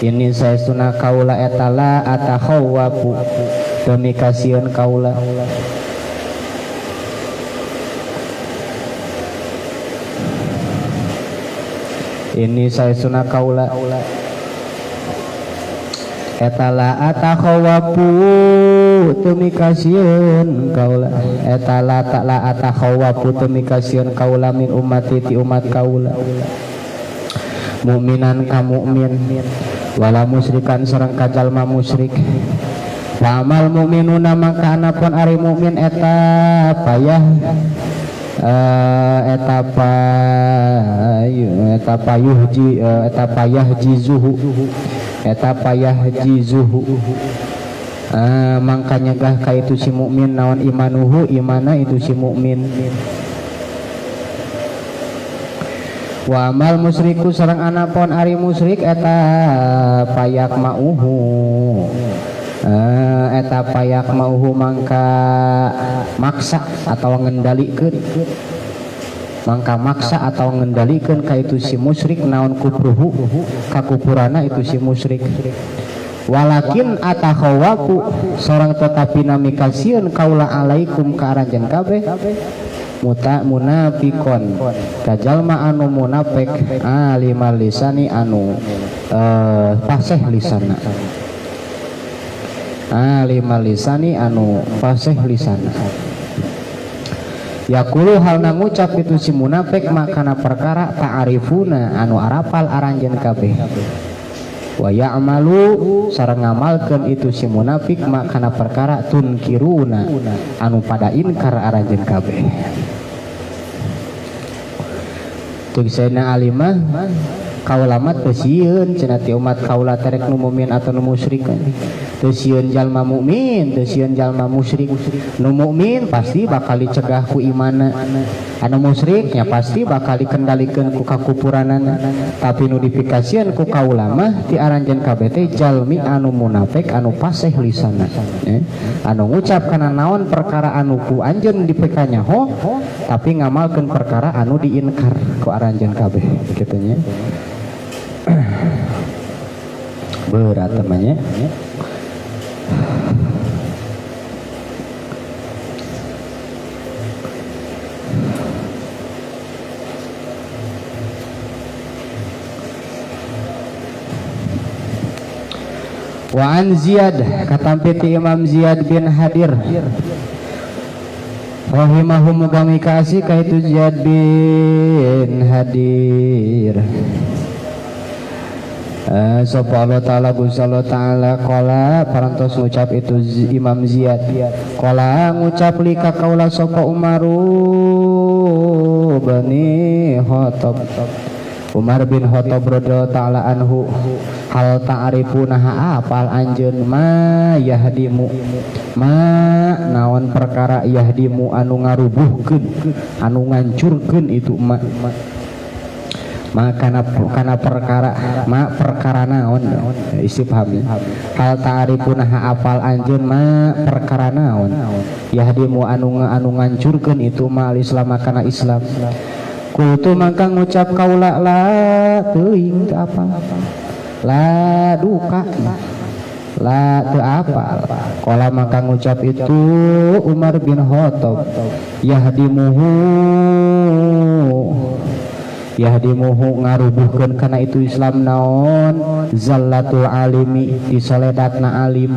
Ini saestuna kaula eta la atakhawwafu demi kasieun kaula. Ini saestuna kaula eta la atakhawafu tumikasieun kaula eta la atakhawafu tumikasieun kaula min ummati ti umat kaula mukminan ka mukmin wala musyrikan sareng ka jalma musyrik wa amal mukminuna maka anapun ari mukmin eta payah eta payah jizuhu mangkanya gah ka itu si mukmin naon imanuhu imana itu si mukmin wa amal musyriku sareng anapun ari musyrik eta payak mauhu eta payak mauhu mangka maksa atau ngendalikeun mangka maksa atau ngendalikeun ka itu si musyrik naon kufruhu kakupurana itu si musyrik walakin atakhawafu sareng tetapi nami kasieun kaula alaikum ka aranjeun kabeh munafikon kajalma anu munafik alimal lisani anu fasih lisanna alimal lisani anu fasih lisanna yaqulu hal ngucap itu si munafik makana perkara ta'arifuna anu arapal aranjeun kabeh wa ya'malu sareng ngamalkeun itu si munafik makana perkara tunkiruna anu pada inkar aranjeun kabeh teu saena alimah kaulamat pesieun cenah ti umat kaula terek nu mukmin atau nu musyrik teu sieun jalma mukmin teu sieun jalma musyrik nu mukmin pasti bakal dicegah ku imanna anu musyriknya pasti bakal dikendalikeun ku kakupuranana tapi nu dipikasieun ku kaula mah ti aranjeun kabeh teh jalmi anu munafik anu fasih lisanna anu ngucap kana naon perkara anu ku anjeun dipikanya ho tapi ngamalkeun perkara anu diinkar ku aranjeun kabeh kitu nya berat namanya wa an Ziyad katampiti Imam Ziyad bin Hadir rahimahum muga kasih ka itu Ziyad bin Hadir sapa Allah Ta'ala Gusti Allah Ta'ala qala parantos ngucap itu Imam Ziyad qala ngucap li ka kaula sapa Umaru bani Khattab Umar bin Khattab radhiyallahu taala anhu hal ta'rifunaha apal anjeun ma yahdimu ma naon perkara yahdimu anu ngarubuhkeun anu ngancurkeun itu ma kana perkara naon istifham hal ta'rifunaha apal anjeun ma perkara naon yahdimu anu ngancurkeun itu ma al-islam kana Islam. Kultu mangka ngucap kaula la teuing teu apa la duka la teu apa qala mangka ngucap itu Umar bin Khattab yahdimuhu ngarubuhkeun kana itu Islam naon zallatul alimi di soledatna alim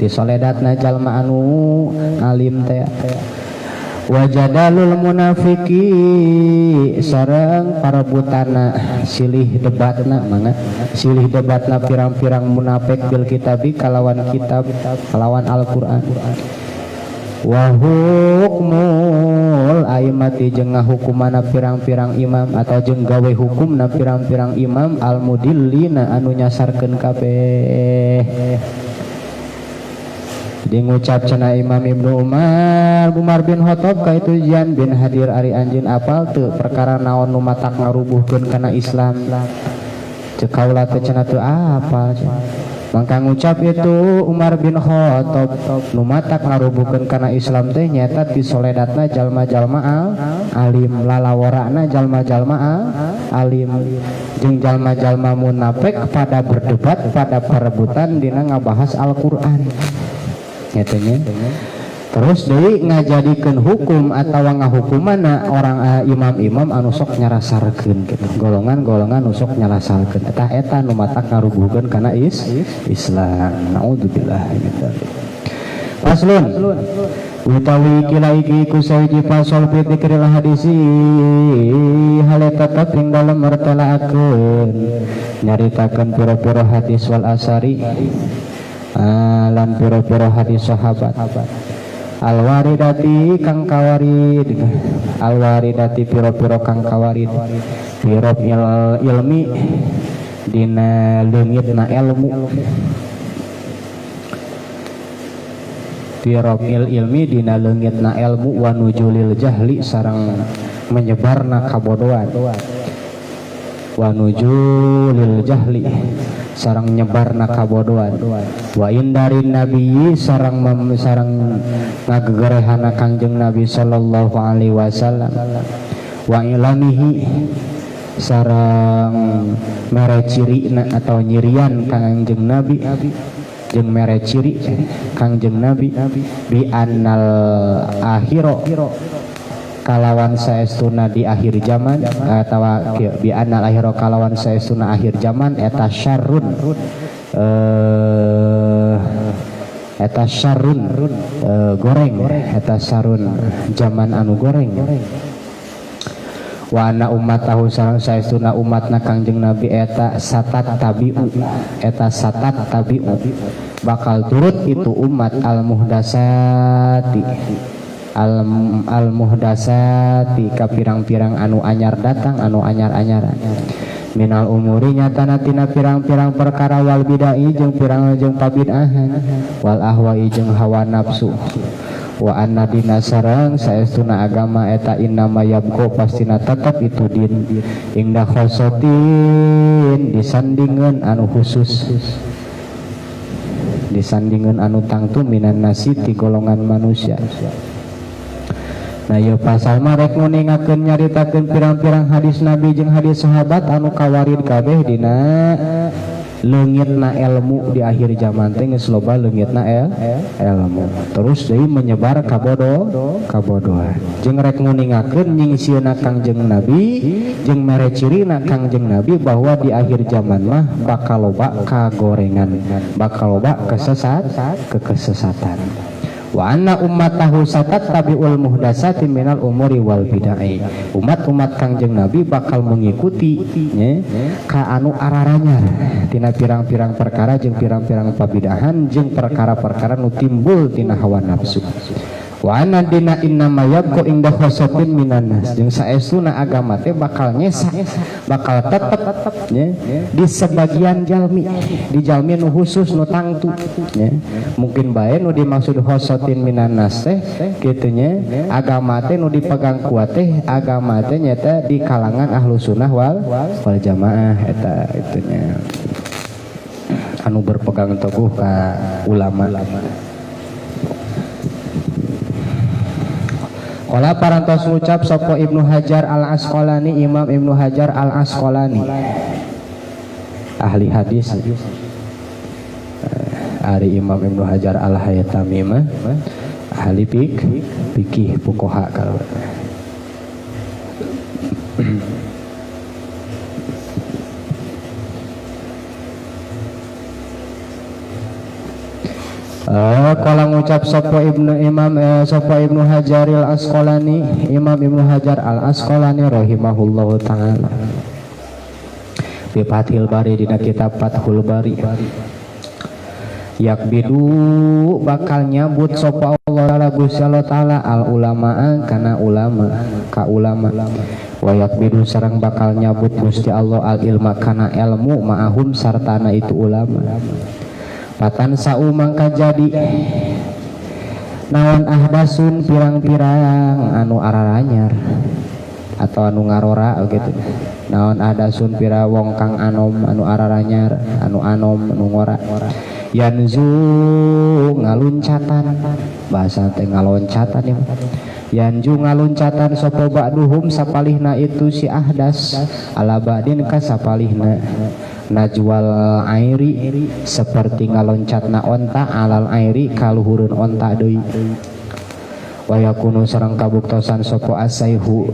di soledatna jalma anu alim teh wajadalul munafiki sareng parebutana silih debatna mangga silih debatna pirang-pirang munafik bil kitabi kalawan kitab kalawan Al-Qur'an wa hukmul aimati jeung ngahukumana pirang-pirang imam atau jeung gawe hukumna pirang-pirang imam al mudillina anu nyasarkeun kabeh. Di ngucap cenah Imam Ibnu Umar bin Khattab ka itu Jan bin Hadir ari anjeun apal teu perkara naon nu matak ngarubuhkeun kana Islam cek kaula teh cenah teu apal mangka ngucap itu Umar bin Khattab nu matak ngarubuhkeun kana Islam teh nyaeta di soledatna jalma-jalma alim lalaworana jalma-jalma alim jeung jalma-jalma munafik pada berdebat pada perebutan dina ngabahas Al-Qur'an nyatanya. Terus deui ngajadikeun hukum atawa ngahukumana orang imam-imam anu sok nyarasarkeun gitu. Golongan-golongan anu sok nyarasarkeun eta nu matak ngarubuhkeun kana Islam. Naudzubillah min dzalik. Faslun utawi kilaiki kusayji fasol fi dzikril hadisi hal tetep ing dalem mertelaakeun nyaritakeun pira-pira hadis wal asari lan pira-pira hadis sahabat al-waridati kang kawarid al-waridati pira-pira kang kawarid pirop ilmi dina leungitna ilmu pirop ilmi dina leungitna ilmu wa nujulil jahli sareng menyebarna kabodohan wa nujulil jahli sarang nyebarna kabodohan wa indarin nabi sarang ngagegerehana Kangjeng Nabi sallallahu alaihi wasallam wa ilamihi sarang mere cirina atau nyirian Kangjeng Nabi jeung mere ciri Kangjeng Nabi bi annal akhiro kalawan saestuna di akhir zaman atawa bi annal akhiro kalawan saestuna akhir zaman eta syarrun goreng eta syarrun zaman anu goreng wa anna ummatahu sareng saestuna umatna Kangjeng Nabi eta satat tabi'u bakal turut itu umat al-muhdasati ka pirang-pirang anu anyar datang anu anyar-anyaran minal umuri nyatana tina pirang-pirang perkara wal bidai jeung pabid'ahan wal ahwai jeung hawa nafsu wa anna dina sareng saestuna agama eta innama yabqa pastina tetep itu din ingda khosotin disandingeun anu khusus disandingeun anu tangtu minan nasi ti golongan manusia. Nah ya pasal mah rek nguningakeun nyaritakeun pirang-pirang hadis Nabi jeung hadis sahabat anu kawarid kabeh dina leungitna ilmu di akhir zaman teh geus loba leungitna ilmu. Terus deui menyebar kabodohan. Jeung rek nguningakeun nyingsieuna Kangjeng Nabi jeung mere cirina Kangjeng Nabi bahwa di akhir zaman mah bakal loba kagorengan, bakal loba kesesatan. Wa anna ummatahu satattabi'ul muhdasati minal umuri wal bid'ah. Umat-umat Kangjeng Nabi bakal mengikuti ka anu araranyar tina pirang-pirang perkara jeung pirang-pirang pabid'ahan jeung perkara-perkara nu timbul tina hawa nafsu. wa anna dina innama yabqa inda khosatin minan nas jeung saestuna agama teh bakal nyesa bakal tetep nya di sebagian jalmi di jalmi nu khusus nu tangtu nya mungkin bae nu dimaksud khosatin minan nas teh kitu nya agama teh nu dipegang kuat teh agama teh nyata di kalangan ahlu sunnah wal jamaah eta itunya anu berpegang teguh ka ulama. Qala parantos ngucap sapa Ibnu Hajar Al Asqalani, Imam Ibnu Hajar Al Asqalani ahli hadis ari Imam Ibnu Hajar Al Haytami mah ahli fikih fuqaha kalau kalau ngucap sapa Ibnu Hajar Al Asqalani, Imam Ibnu Hajar Al Asqalani rahimahullahu taala fi Fathil Bari dina kitab Fathul Bari yakbidu bakal nyabut sapa Allah Gusti Allah taala al ulamaa kana ulama ka ulama wa yakbidu sareng bakal nyabut Gusti Allah al ilma kana ilmu ma'ahum sartana itu ulama. Patan sau mangka jadi naon ahdasun pirang-pirang anu araranyar atau anu ngarora gitu. Naon ahdasun pira wong kang anom anu araranyar anu anom anu ngora yanzu ngaluncatan bahasa teh ngaloncatan ya yanju ngaluncatan sapa ba'duhum sapalihna itu si ahdas ala ba'din ka sapalihna najwal airi seperti ngaloncatna onta alal airi kaluhurun onta deui wa yakunu sareng kabuktosan sapa asaihu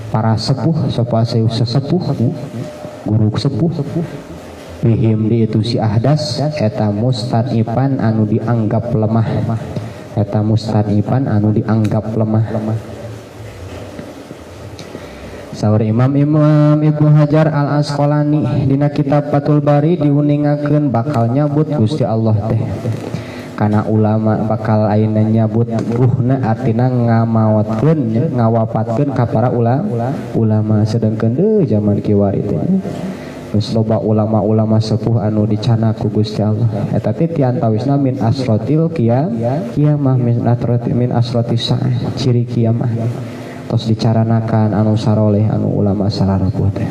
para sepuh sapa asaihu sesepuh guru sepuh bihim di itu si ahdas eta mustanipan anu dianggap lemah eta mustanipan anu dianggap lemah. Saur Imam Ibnu Hajar Al Asqalani dina kitab Fathul Bari diuningakeun bakal nyabut Gusti Allah teh kana ulama bakal ayeuna nyabut ruhna artina ngamawatkeun ngawapatkeun ka para ulama sedengkeun deui zaman kiwari teh geus loba ulama-ulama sepuh anu dicana ku Gusti Allah eta teh ti antawisna min asratil qiyamah min asratis saah ciri kiamah tos dicaranakan anu saroleh anu ulama sararapuh teh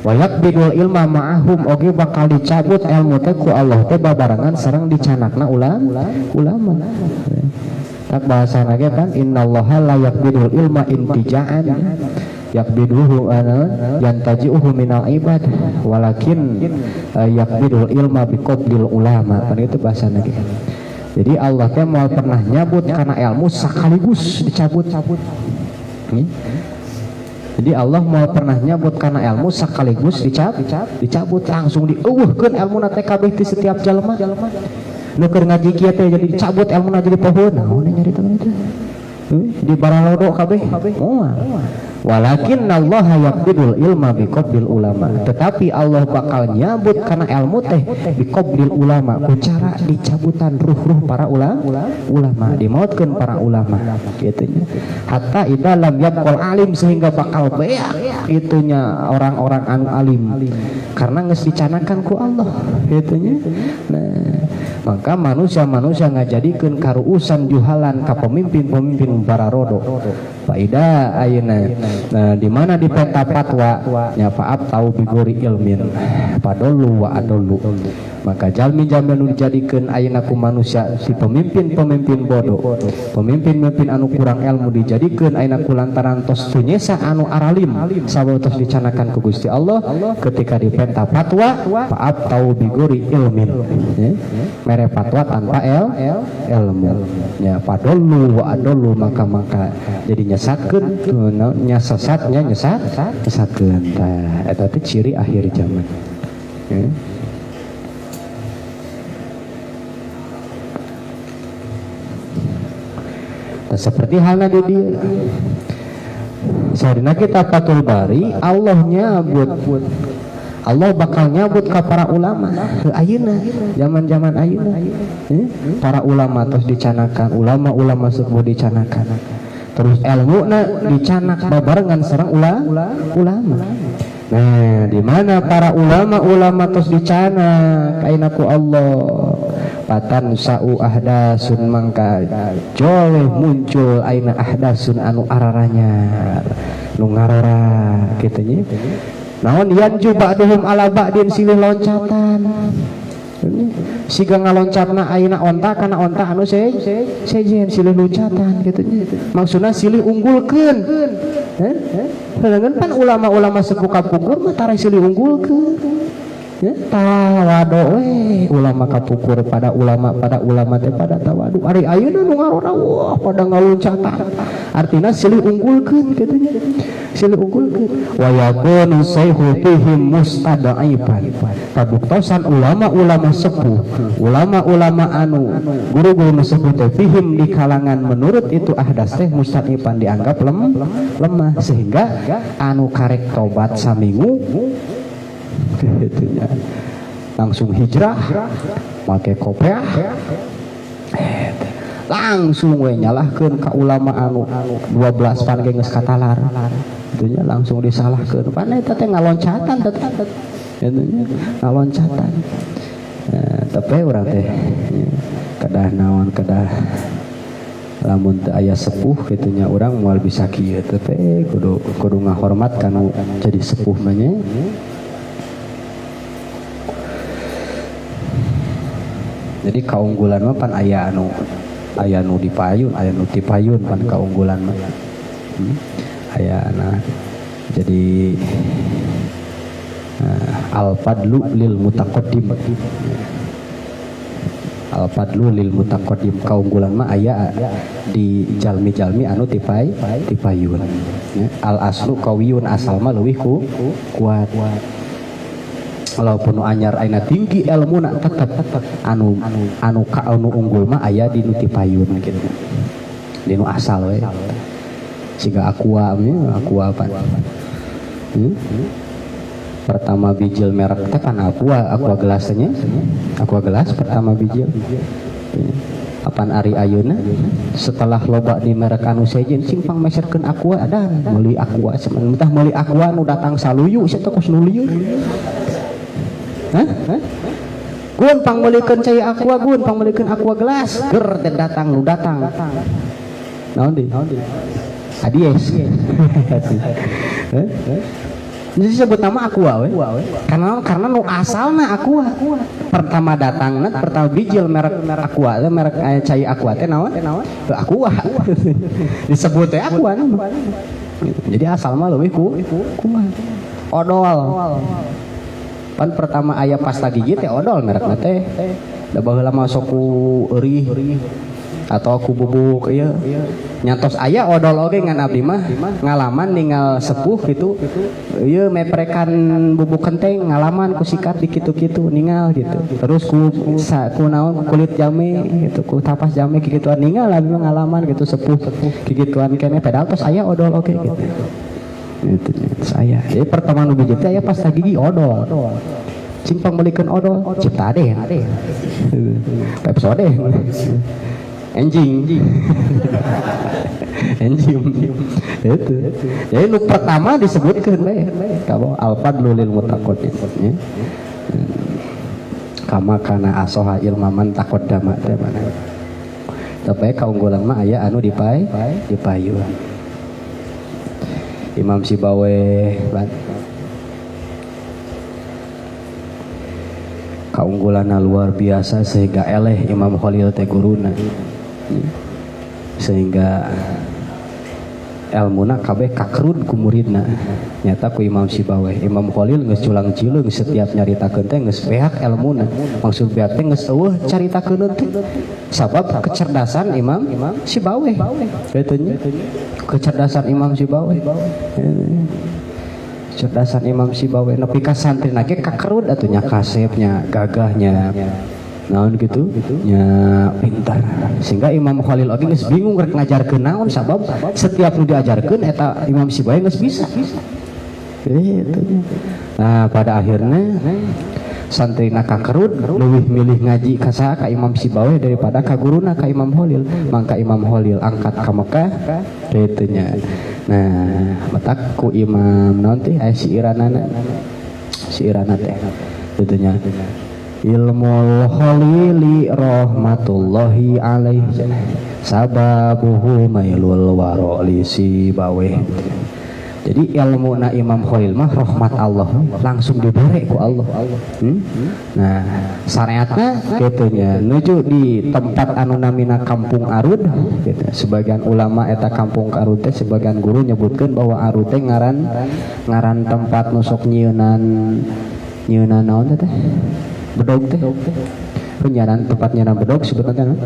wa yakbidul ilma ma'ahum oge bakal dicabut ilmu teh ku Allah teh babarengan sareng dicanakna ulama tak bahasana ge kan innallaha la yakbidul ilma intija'an yakbiduhu ana yantaji'uhu minal ibad walakin yakbidul ilma biqablil ulama kan itu bahasana ge. Jadi Allah teh mau pernah nyabut karena ilmu sekaligus dicabut. Jadi Allah mau pernah nyabut karena ilmu sekaligus dicabut langsung dieuweuhkeun ilmu teh kabeh ti setiap jalma. Nu keur ngaji kieu teh jadi dicabut ilmu jadi pohon. Naon nyarita itu? Di baralodo kabeh. Moal. Walakin Allah yaqbidul ilma biqablil ulama. Tetapi Allah bakal nyabut karena ilmu teh biqablil ulama ku cara dicabutan ruh-ruh para ulama dimautkeun para ulama kitu nya. Hatta idza lam yabqal alim sehingga bakal beak itunya orang-orang anu alim karena geus dicanakan ku Allah kitu nya. Nah, maka manusia-manusia ngajadikeun karuusan juhalan ka pemimpin-pemimpin bararodo. Faida ayeuna nah di mana di peta fatwa nya faat tahu bigori ilmin padolu wa adolu maka jalmi-jalmi anu dijadikeun ayeuna ku manusia si pemimpin-pemimpin bodoh pemimpin-pemimpin anu kurang ilmu dijadikeun ayeuna ku lantaran tos tunyesa anu aralim sabatos dicanakan ku Gusti Allah ketika di peta fatwa faat tahu bigori ilmin mere fatwa tanpa ilmu nya padolu wa adolu maka jadi nyesatkeun sesatnya nyesatkeun tah eta teh ciri akhir zaman. Nah, seperti halnya di dia sarina kita Fathul Bari Allah nyabut Allah bakal nyabut ka para ulama ayeuna zaman-zaman ayeuna para ulama terus dicanakan ulama-ulama sepuh dicanakan terus ilmuna dicanak babarengan sareng ulama. Nah, di mana para ulama terus dicanak ayeuna ku Allah patan sa'u ahdasun mangka joleh muncul ayeuna ahdasun anu araranya nu ngarora kitu nya. Naon yanju ba'duhum ala ba'din silih loncatan. Siga ngaloncatna ayeuna onta kana onta anu sejen silih loncatan kitu nya. Maksudna silih unggulkeun. Heeh. Pan ulama-ulama sepuh kapukur mah tara silih unggulkeun. Ya, tawadu we ulama kapukur pada ulama teh pada tawadu ari ayeuna nu ngarora wah pada ngaloncatan artina silih unggulkeun kitu nya silih unggulkeun wa yakunu sayhu fihim mustada'ifan kabuktosan ulama-ulama sepuh ulama-ulama anu guru-guru sepuh teh fihim di kalangan menurut itu ahdas teh mustada'ifan dianggap lemah sehingga anu karek tobat saminggu itunya langsung hijrah make kopiah langsung we nyalahkeun ka ulama anu 12 pan geus katalar itunya langsung disalahkeun pan eta teh ngaloncatan tetep itunya ngaloncatan tapi urang teh kedah naon kedah lamun teu aya sepuh kitunya urang moal bisa kieu teh kudu ngahormat kana jadi sepuh mah nya. Jadi kaunggulan mah pan aya nu dipayun, aya nu dipayun pan kaunggulan mah. Aya nah. Jadi al-fadlu lil mutaqaddim. Al-fadlu lil mutaqaddim kaunggulan mah aya di jalmi-jalmi anu dipayun. Al-aslu qawiyun asal mah leuwih kuat. Walaupun anyar aina tinggi ilmu nak tetap anu unggul mah aya di nu tipayun gitu di nu asal we siga aqua apa pertama bijil merek teh kan aqua gelasnya aqua gelas pertama bijil apan ari ayeuna setelah loba di merek anu sejen simpang meserkeun aqua dan meuli aqua sementah meuli aqua nu datang saluyu sia teh kos nu lieu. Gun pang melikeun cai aqua gun pang melikeun aqua gelas ger datang nu datang naon di adies jadi sebut nama aqua we karena nu asalna aqua pertama datangna pertama bijil merek aqua teh merek cai aqua teh naon aqua disebut teh aqua jadi asal mah leuwih kumaha odol pan pertama aya pasta gigi teh odol merekna teh da baheula masuk ku eurih atau ku bubuk ieu nyantos aya odol oge ngan abdi mah ngalaman ninggal sepuh gitu ieu meprekan bubuk kenteng ngalaman ku sikat di kitu-kitu ninggal gitu terus ku naon kulit jame gitu ku tapas jame kikituan ninggal abdi mah ngalaman gitu sepuh kikituan keneh padahal tos aya odol oge gitu itu saya jadi pertama nu bijil teh aya pasta gigi odol simpang melikeun odol cipta deh Pepsode enjing itu jadi nu pertama disebutkeun we kalau al-fadlu lil mutaqaddim kama kana asoha ilmaman taqaddama teh mana tapi kaunggulan mah aya anu dipayun Imam Sibawe kaunggulanna luar biasa sehingga eleh Imam Khalil teh guruna sehingga ilmuna kabeh kakrun ku muridna nyata ku Imam Sibawe Imam Khalil geus culang cileung setiap nyaritakeun teh geus beak ilmuna maksud beak teh geus eueuh caritakeun teh sabab kecerdasan Imam Sibawe kitu nya kecerdasan Imam Sibawe kecerdasan Imam Sibawe nepi ka santrina ge kakerud atuh nya kasepnya gagahnya naon gitu nya pintar sehingga Imam Khalil oge geus bingung rek ngajarkeun naon sabab setiap nu diajarkeun eta Imam Sibawe geus bisa Gitu. Nah pada akhirnya santrina kakerut lebih milih ngaji ka saha ka Imam Sibawe daripada ka guruna ka Imam Holil. Mangka Imam Holil angkat ka Mekah kitu nya. Nah matak ku Imam naon teh aya si Irana teh kitu nya. Ilmul Holili rahmatullahi alaihi sababuhu mailul waro li Sibawe. Jadi ilmu na Imam Khalil mah rahmat Allah langsung diberi ku Allah. Nah syariatna kitunya nuju di tempat anu namina Kampung Arud gitu. Sebagian ulama eta Kampung Arud teh sebagian guru nyebutkeun bahwa Arud teh ngaran tempat nusuk nyieunnan naon teh bedog teh penyiaran tempat nyieunnan bedog sebutna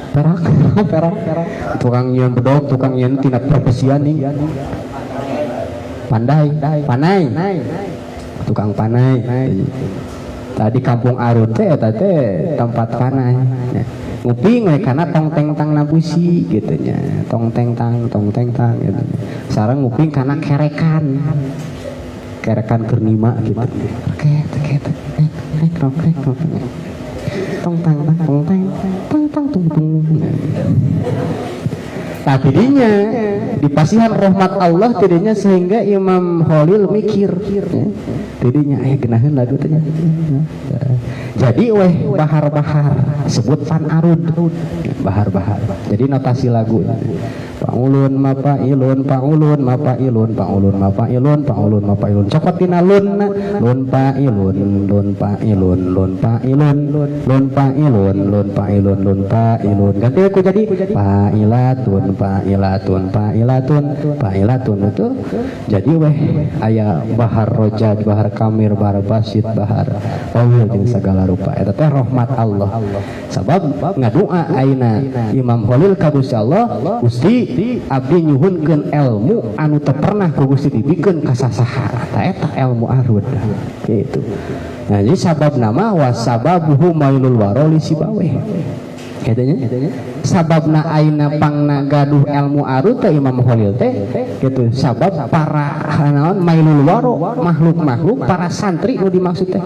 perak tukang nyian bedog tukang nyian tina profesian nih panai tukang panai tadi Kampung Arut teh tempat panai nguping we kana tong teng tang napusi gitu nya tong teng tang gitu sareng nguping kana kerekan kernima gitu krek tong tang tapi dinya di pasihan rahmat Allah tidinya sehingga Imam Khalil mikir tidinya geunaheun lagu teh jadi weh bahar-bahar sebut fan arud bahar-bahar jadi notasi lagu Paulun mapailun paulun mapailun paulun mapailun paulun mapailun cokot tina lun pailun lun pailun lun pailun lun pailun lun pailun lun pailun ganti aku jadi pailatun itu jadi weh aya bahar rojaj bahar kamir bahar basit bahar awil jeung segala rupa eta teh rahmat Allah sabab ngadua aina Imam Khalil ka Gusti Allah Gusti abdi nyuhunkeun ilmu anu teu pernah ku Gusti dibikeun ka sasaha eta ilmu arud gitu. Nah jadi sabab nama wasababuhu mailul waroli Sibawe katanya sababna aina pangna gaduh ilmu arud teh Imam Khalil teh gitu sabab para naon mailul waro makhluk para santri nu dimaksud teh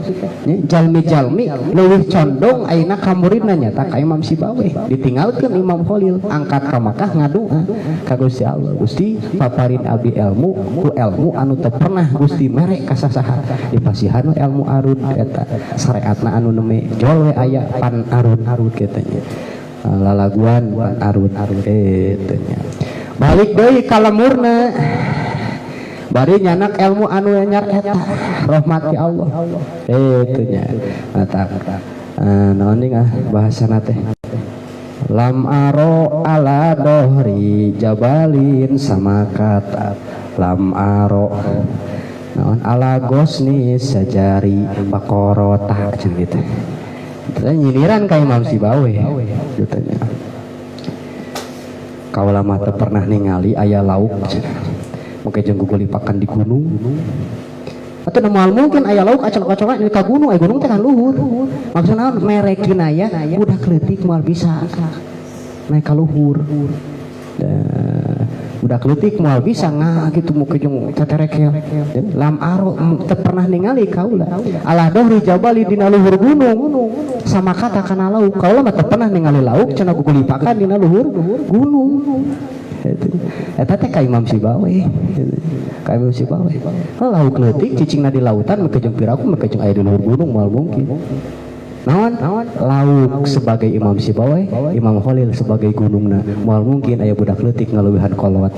jalmi leuwih condong aina ka muridna nyata ka Imam Sibawe ditinggalkeun Imam Khalil angkat ka Makkah ngadua ka Gusti Allah Gusti paparin abdi ilmu ku ilmu anu teu pernah Gusti mere ka sasaha dipasihan ilmu arud eta syariatna anu neme jol we aya pan arud katanya lalaguan arud itu nya balik deui ka lemurna bari nyanak ilmu anu anyar eta rahmat ti Allah itu nya mata naon ning bahasana teh lam aro ala dohri jabalin sama kata lam aro naon ala gosni sajari bakorota cenah gitu nyindiran ka Imam Sibawe katanya kaula mah teu pernah ningali aya lauk mungkin jeung gugulipakan di gunung atau moal mungkin aya lauk acok-acokan di ka gunung gunung teh kan luhur maksudna merekin aya budak leutik moal bisa naik ka luhur budak leutik moal bisa gitu muka jeung teterekel lam aro teu pernah ningali kaula alah dohri jabali dina luhur gunung sama kata kana lauk kaula mah teu pernah ningali lauk cenah gugulipakan dina luhur gunung eta teh ka Imam Sibawe lauk leutik cicingna di lautan muka jeung piraku muka jeung aya di luhur gunung moal mungkin naon lauk sebagai Imam Sibawe Imam Khalil sebagai gunungna moal mungkin aya budak leutik ngaleuwihan kolot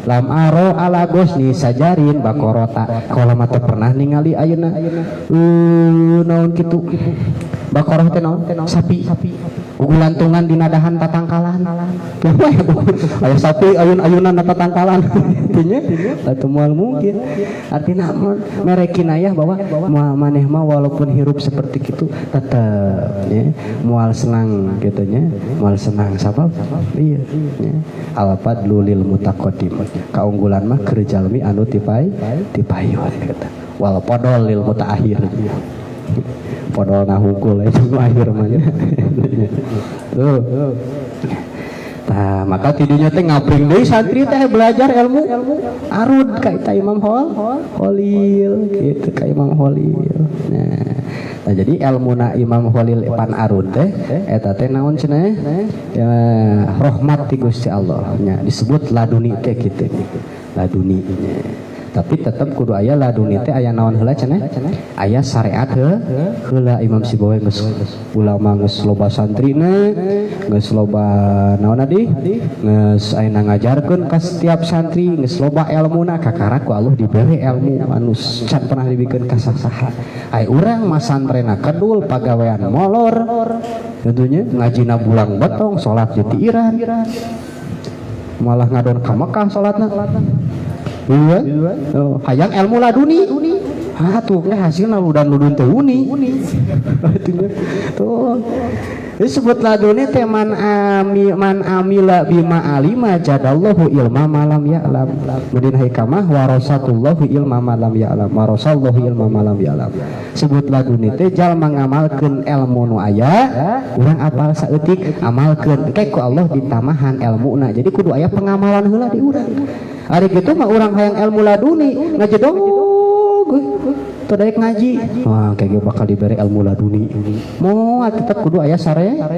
lam aro ala gosni sajarin bakorota kalau mah teu pernah ningali ayeuna naon kitu bakorah teh naon sapi gugulantungan dina dahan tatangkalan aya sapi ayun-ayunan tatangkalan intinya atuh moal mungkin artina mere kinayah bahwa maneh mah walaupun hirup seperti kitu tetep ya moal senang gitu nya moal senang sabab iya ya al-fadlu lil mutaqaddim kaunggulan mah keur jalmi anu tipayun kata wal podol lil mutaakhir podol ngahungkul itu akhir mah Tah, maka tidinya teh ngabring deui santri teh belajar ilmu arud ka eta Imam Holil gitu ka Imam Holil. Nah, jadi ilmuna Imam Holil pan arud teh eta teh naon cenah? Ya, rahmat ti Gusti Allah nya disebut laduni teh kitu. Laduni nya. Tapi tetap kudu aya laduni teh aya naon heula cenah? Aya syariat heula Imam Sibawa geus ulama geus loba santrina, geus loba naon adi? Geus ayeuna ngajarkeun ka setiap santri, geus loba ilmuna kakara ku Allah dibere ilmu anu can pernah dibikeun ka saha. Ai urang mah santrena kedul pagawean molor. Tentunya ngajina bulang betong, salat di tiiran. Malah ngadon ka Mekah salatna. Iya, hayang ilmu laduni. Tuh hasilnya ludun teh uni. Tuh, disebut laduni teh man amila bima alima jadallahu ilma malam ya'lam. Kemudian hikamah warasatullahu ilma malam ya'lam. Warasallahu ilma malam ya'lam. Sebut laduni teh jalma ngamalkeun ilmu nu aya, urang apal saeutik amalkeun. Kayak ku Allah ditamahan ilmuna. Jadi kudu aya pengamalan heula di urang. Ari kitu mah urang hayang ilmu laduni ngajedog teu daek ngaji. Wah, kayak bakal diberi ilmu laduni. Moal tetep kudu aya syariat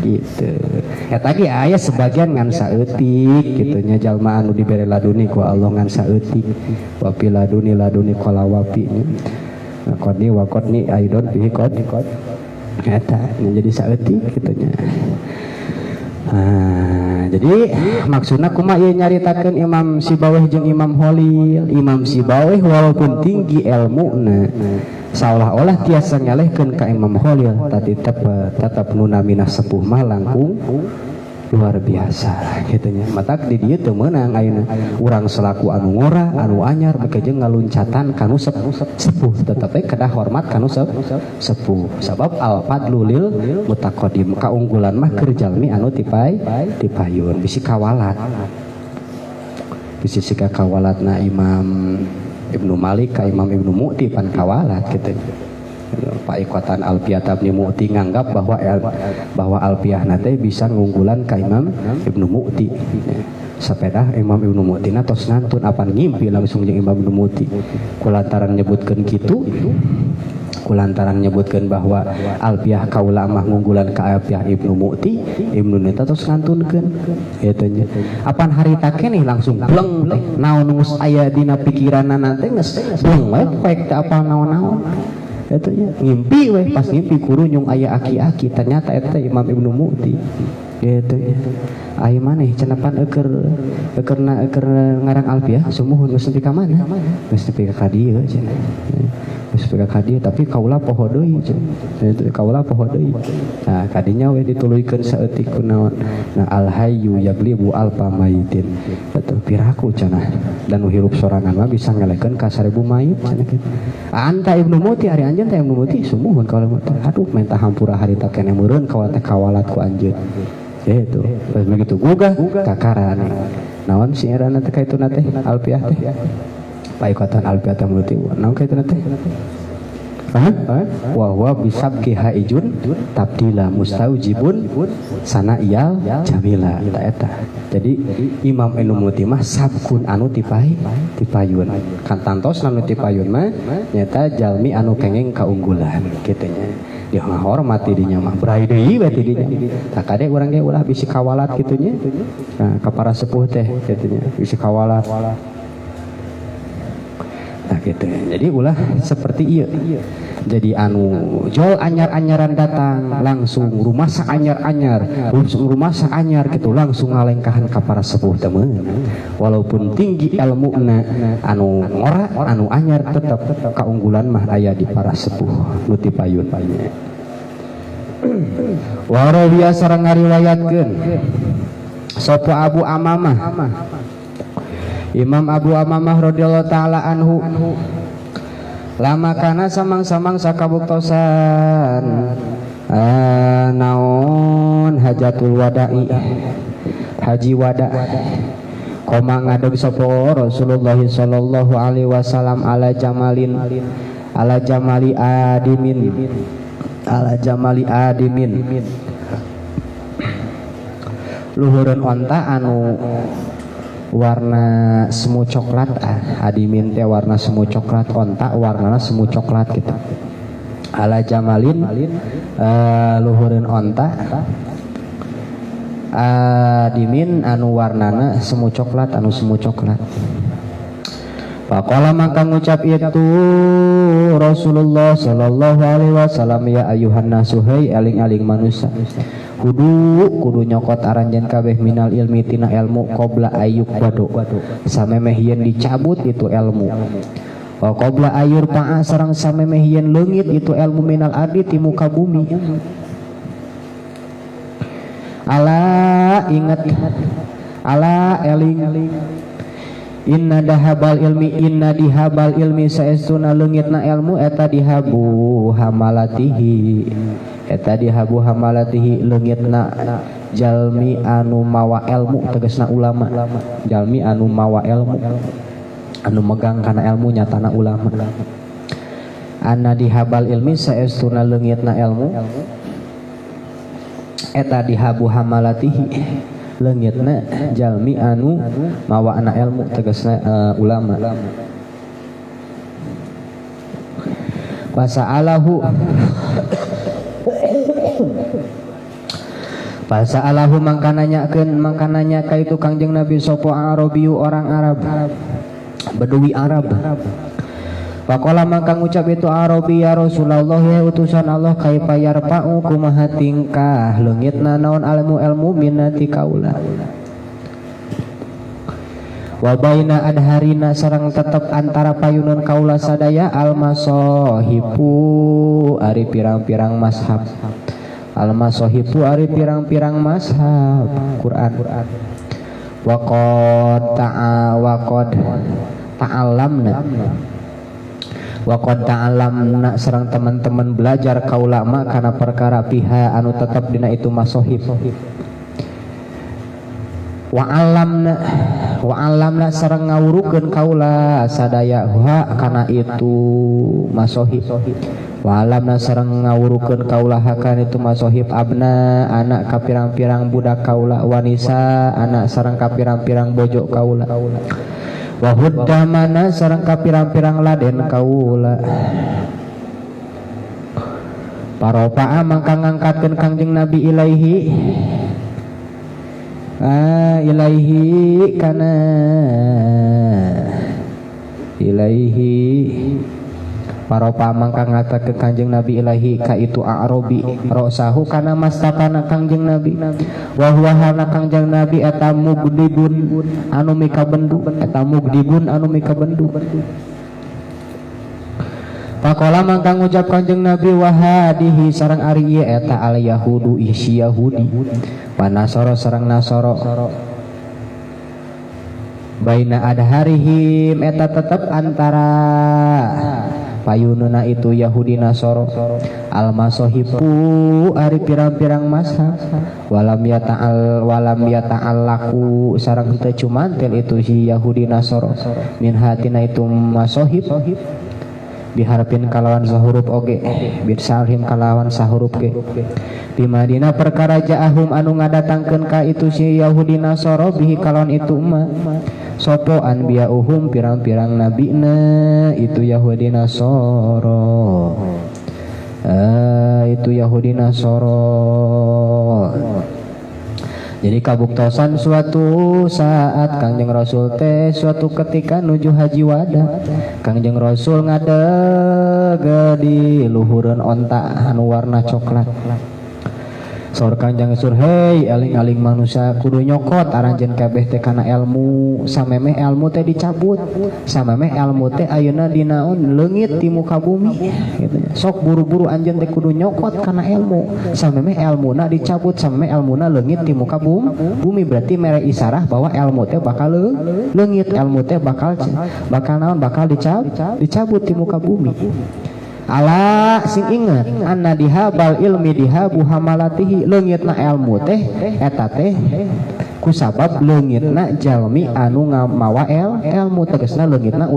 gitu. Eta ge aya sebagian ngan saeutik kitu nya jalma anu diberi laduni ku Allah ngan saeutik. Wa fil laduni qala wafi. Qadni wa qadni aidon bihi qad. Eta jadi saeutik kitu nya. Jadi maksudnya kumaha ieu nyaritakeun Imam Sibawih jeung Imam Holil. Imam Sibawih walaupun tinggi ilmuna seolah-olah tiasa nyalehkeun ka Imam Holil, tapi tetep nu namina sepuh mah langkung luar biasa gitu nya. Matak di dieu teu meunang ayeuna urang selaku anu ngora anu anyar make jeung ngaluncatan kanu sepuh, tetapi kedah hormat kanu sepuh. Sabab al fadlu lil mutaqaddim, kaunggulan mah keur jalmi anu tipayun bisi kawalat. Bisi sika kawalatna Imam Ibnu Malik ka Imam Ibnu Mu'ti pan kawalat gitu. Paikotan Alfiyah Ibnu Mu'ti nganggap bahwa Alfiyah nate bisa ngunggulan ka Imam Ibnu Mu'ti. Sepeda Imam Ibnu Mu'ti na tos ngantun apan ngimpi langsung jeung Imam Ibnu Mu'ti. Kulantaran nyebutkeun kitu, kulantaran nyebutkeun bahwa Alfiyah kaula mah ngunggulan ka Alfiyah Ibnu Mu'ti, Ibnu neta tos ngantunkeun. Eta nya. Apan harita keneh langsung bleng teh. Naon geus aya dina pikiranna teh geus bleng we poek teh apal naon-naon. Eta nya ngimpi we, pas ngimpi kudu nyung aya aki-aki, ternyata eta Imam Ibnu Mu'ti. Gitu ya. Ai maneh cenapan eukeur ngarang Alfiyah sumuhun geus nepi ka mana? Geus nepi ka dieu cenah. Geus nepi ka dieu tapi kaula poho deui cenah. Itu kaula poho deui. Nah, kadinya we dituluykeun saeutik kunaon. Nah, al hayyu yaglibu alfa maitin. Betul piraku cenah. Dan nu hirup sorangan mah bisa ngalehkeun ka 1000 mayit cenah kitu. Anta Ibnu Mu'ti ari anjeun teh Ibnu Mu'ti sumuhun kaula mah. Aduh mentah hampura harita keneh meureun kaula teh kawalat ku anjeun. Itu pas begitu gugah kakara nih naon si erana teh kaituna teh Alfiyah teh paikotan Alfiyah teh muti naon kaituna teh wa huwa bisabki haijun tabdila mustaujibun sana iyal jamila eta. Jadi Imam Ibnu Mu'ti mah sabkun anu tipayun kan tantos anu tipayun mah nyata jalmi anu kengeng kaunggulan kitu nya. Dia ngahormati dinya mah brai deui we tidinya. Tah kade urang ge ulah bisi kawalat kitu nya. Nah, ka para sepuh teh kitu nya bisi kawalat. Nah gitu. Jadi ulah seperti ieu. Jadi anu jol anyar-anyaran datang langsung rumah anyar-anyar rumah anyar gitu langsung ngalengkahan ka para sepuh temen. Walaupun tinggi ilmuna anu ngora anu anyar tetap kaunggulan mah aya di para sepuh nu tipayun. Warawiya sareng ngariwayatkeun sapa Abu Amamah Imam Abu Amamah radhiyallahu taala anhu lama kana samang-samang sakabuktosan naon hajatul wada'i haji wada koma ngadeg sapa Rasulullah sallallahu alaihi wasallam ala jamali adimin luhureun onta anu warna semu coklat adimin teh warna semu coklat onta warnana semu coklat gitu ala jamalin luhureun onta adimin anu warnana semu coklat anu semu coklat. Faqala maka ngucap itu Rasulullah sallallahu alaihi wasallam ya ayuhan nasu hai aling-aling manusia kudu nyokot aranjeun kabeh minal ilmi tina ilmu qabla ayyuk badu samemeh yen dicabut itu ilmu wa qabla ayur pa'a sareng samemeh yen leungit itu ilmu minal ardi ti muka bumi. Ala ingat ala eling inna dihabal ilmi saestuna leungitna ilmu eta dihabu hamalatihi leungitna jalmi anu mawa ilmu tegasna ulama jalmi anu mawa ilmu anu megang kana ilmu nyatana ulama. Anna dihabal ilmi saestuna leungitna ilmu eta dihabu hamalatihi leungitna jalmi anu mawa ana ilmu tegasna ulama. Pasa'alahu mangka nanya ka itu Kangjeng Nabi sopo Arabiyu orang Arab Badui Arab. Faqala maka ngucap itu Arabi ya Rasulullah ya utusan Allah kaifa yarfa'u kumaha tingkah leungitna naon ilmu minati kaula wa baina adharina sareng tetep antara payunan kaula sadaya almasahibu ari pirang-pirang mazhab almasahibu ari pirang-pirang mazhab Quran wa qad ta'allamna Waqad ta'alamna sareng teman-teman belajar kaula ma kana perkara piha anu tetep dina itu masohib. Wa alamna sareng ngawurukeun kaula sadaya ha kana itu masohib. Wa alamna sareng ngawurukeun kaula hakan itu masohib abna anak ka pirang-pirang budak kaula wanisa anak sareng ka pirang-pirang bojo kaula. Wa huddamana sareng ka pirang-pirang laden kaula. Paropa'a mangka ngangkatkeun Kangjeng Nabi ilaihi kana ilaihi Paropa mangka ngatakeun Kangjeng Nabi ilahi ka itu Arabi rosahu kana mastakana Kangjeng Nabi wa huwa hana Kangjeng Nabi eta mugdibun anu mika bendu Pakola mangka ngucap Kangjeng Nabi wahadihi sareng ari ieu eta al yahudu isi Yahudi panasara sareng nasara baina adharihim eta tetep antara payununa itu Yahudi Nasoro al-masohibu ari pirang-pirang masa walam yata'allaku sareng teu cumantel itu si Yahudi Nasoro min hatina itu masohib biharpin kalawan sahuruf oge bisalhim kalawan sahuruf ge di Madinah perkara ja'ahum anu ngadatangkeun ka itu si Yahudi Nasoro bihi kalawan itu sopo anbiya'uhum pirang-pirang nabina itu Yahudi Nasoro itu Yahudi Nasoro. Jadi kabuktosan suatu saat Kangjeng Rasul teh suatu ketika nuju haji wada Kangjeng Rasul ngadeg di luhureun onta anu warna coklat. Saur Kangjeng Rasul hei aling-aling manusia kudu nyokot aranjeun kabeh teh kana ilmu samemeh ilmu teh dicabut samemeh ilmu teh ayeuna dinaon leungit ti muka bumi gitu nya. Sok buru-buru anjeun teh kudu nyokot kana ilmu samemeh ilmuna dicabut samemeh ilmuna leungit ti muka bumi berarti mere isarah bahwa ilmu teh bakal leungit ilmu teh bakal naon bakal dicabut ti muka bumi. Ala sing inget anna dihabal ilmi dihabu hamalatihi leungitna ilmu teh eta teh kusabab leungitna jalmi anu ngamawa ilmu tegasna leungitna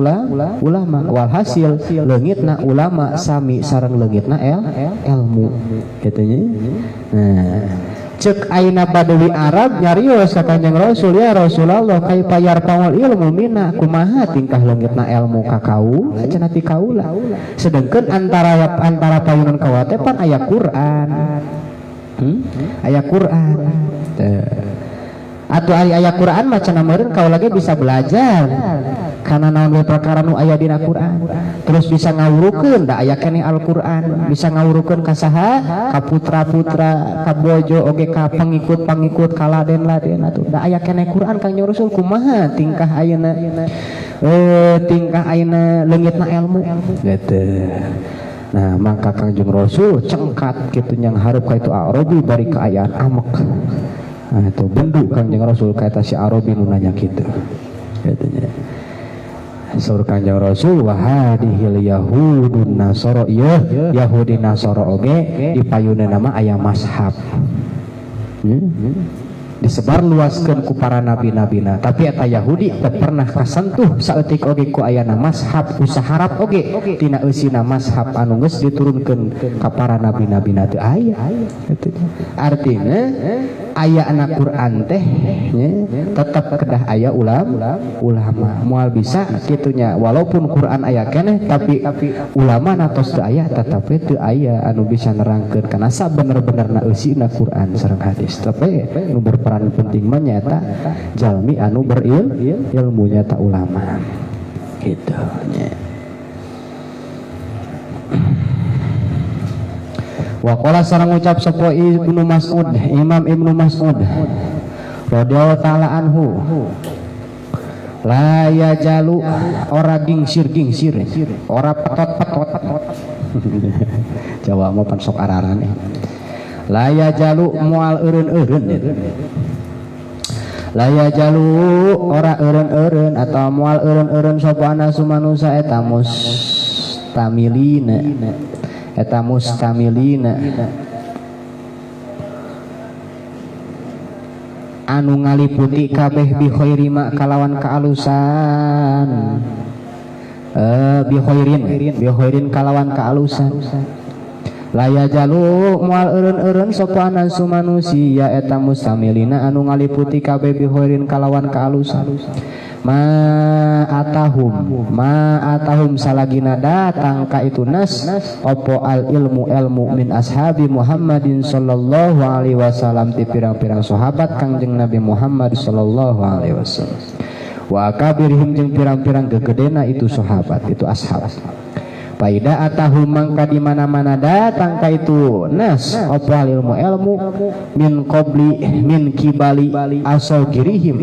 ulama walhasil leungitna ulama sami sareng leungitna ilmu kitu nya. Nah cek aina Badawi Arab nyarios ka Kanjeng Rasul, ya Rasulullah kaifa yarfa'ul ilmu minna, kumaha tingkah leungitna ilmu ka kaula cenah ti kaula. Sedengkeun antara payunan kaula teh pan aya Quran. Aya Quran. Atuh aya Quran mah cenah meureun kaula ge bisa belajar kana naon we perkara nu aya dina Quran, terus bisa ngawurukeun da aya keneh Al-Qur'an, bisa ngawurukeun ka saha, ka putra-putra, ka bojo oge ka pangikut-pangikut, ka laden-laden atuh da aya keneh Quran Kanjeng Rasul kumaha tingkah ayeuna leungitna ilmu gitu. Nah maka Kanjeng Rasul cengkat kitu nyang hareup ka itu Arabi bari kaayaan amek. Nah itu bendu Kanjeng Rasul kata si Arabi nu nanya kitu katanya. Saur Kanjeng Rasul wahadihil yahudun nasoro, ieu Yahudi Nasoro oge di payuna nama aya mashab. Disebar luaskeun ku para nabi-nabina, tapi eta Yahudi teu pernah kasentuh saeutik oge ku ayana mashab, ku saharap oge tina eusina mashab anu geus diturunkeun ka para nabi-nabina teu aya. Artina aya anak Quran teh tetap kedah aya ulama moal bisa kitunya, walaupun Quran aya keneh tapi ulama natos teu aya, tetapi teu aya anu bisa nerangkeun kana sabener-benerna eusina Quran sareng hadis. Tapi nu berperan penting mah nyata jalmi anu berilmu nyata ulama gitu nya. Wa qala sareng ucap sapa Ibnu Mas'ud, Imam Ibnu Mas'ud radhiyallahu taala anhu, la yajalu ora gingsir ora petot Jawa mah pan sok ararane. La yajalu moal eureun-eureun, la yajalu ora eureun-eureun atau moal eureun-eureun sapa anasu manusa eta mustamilina anu ngaliputi kabeh bi khairi ma kalawan kaalusan, bi khairin kalawan kaalusan. Laya jalu mual eureun-eureun sapa anasu manusia eta mustamilina anu ngaliputi kabeh bi khairin kalawan kaalusan. Ma atahum salagina datang ka itu nas opo al ilmu min ashabi Muhammadin sallallahu alaihi wasallam ti pirang-pirang sahabat Kangjeng Nabi Muhammad sallallahu alaihi wasallam. Wa kabirhim jeung pirang-pirang gegedena itu sahabat itu ashab. Paida atahum mangka di mana-mana datang ka itu nas opo al ilmu min qabli min kibali asogirihim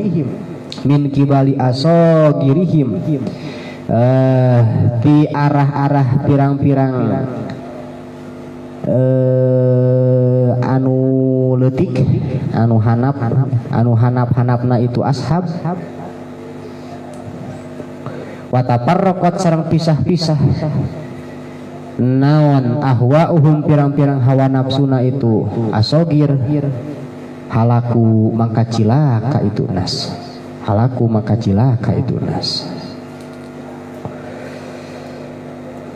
ti arah-arah pirang-pirang anu leutik anu hanap-hanapna itu ashab. Wataparraqat sareng pisah-pisah naon ahwa'uhum pirang-pirang hawa nafsuna itu asogir halaku maka cilaka itu nas.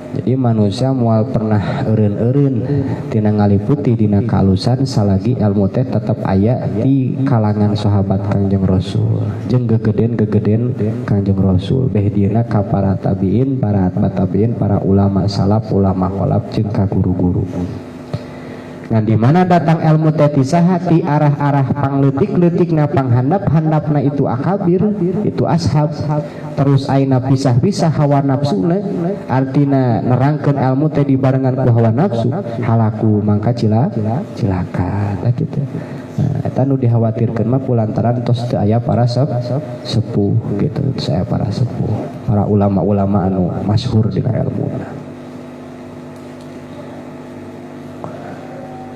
Jadi manusia mual pernah eureun-eureun tina ngaliputi dina kalusan salagi ilmu teh tetep aya di kalangan sahabat Kangjeng Rasul jeung gegeden Kangjeng Rasul beh dieuna ka para tabiin, para tabiin, para ulama salaf, ulama khalaf jeung ka guru-guru. Ngan di mana datang ilmu teh tisaha ti arah-arah pangleutik-leutikna panghandap-handapna itu akabir itu ashab. Terus aina pisah-pisah hawa nafsuna artina nerangkeun ilmu teh dibarengan ku hawa nafsu halaku mangka cilaka kitu. Nah, eta nu dikhawatirkeun mah pulantaran tos teu aya para sepuh gitu, saya para sepuh, para ulama-ulama anu masyhur dina ilmuna.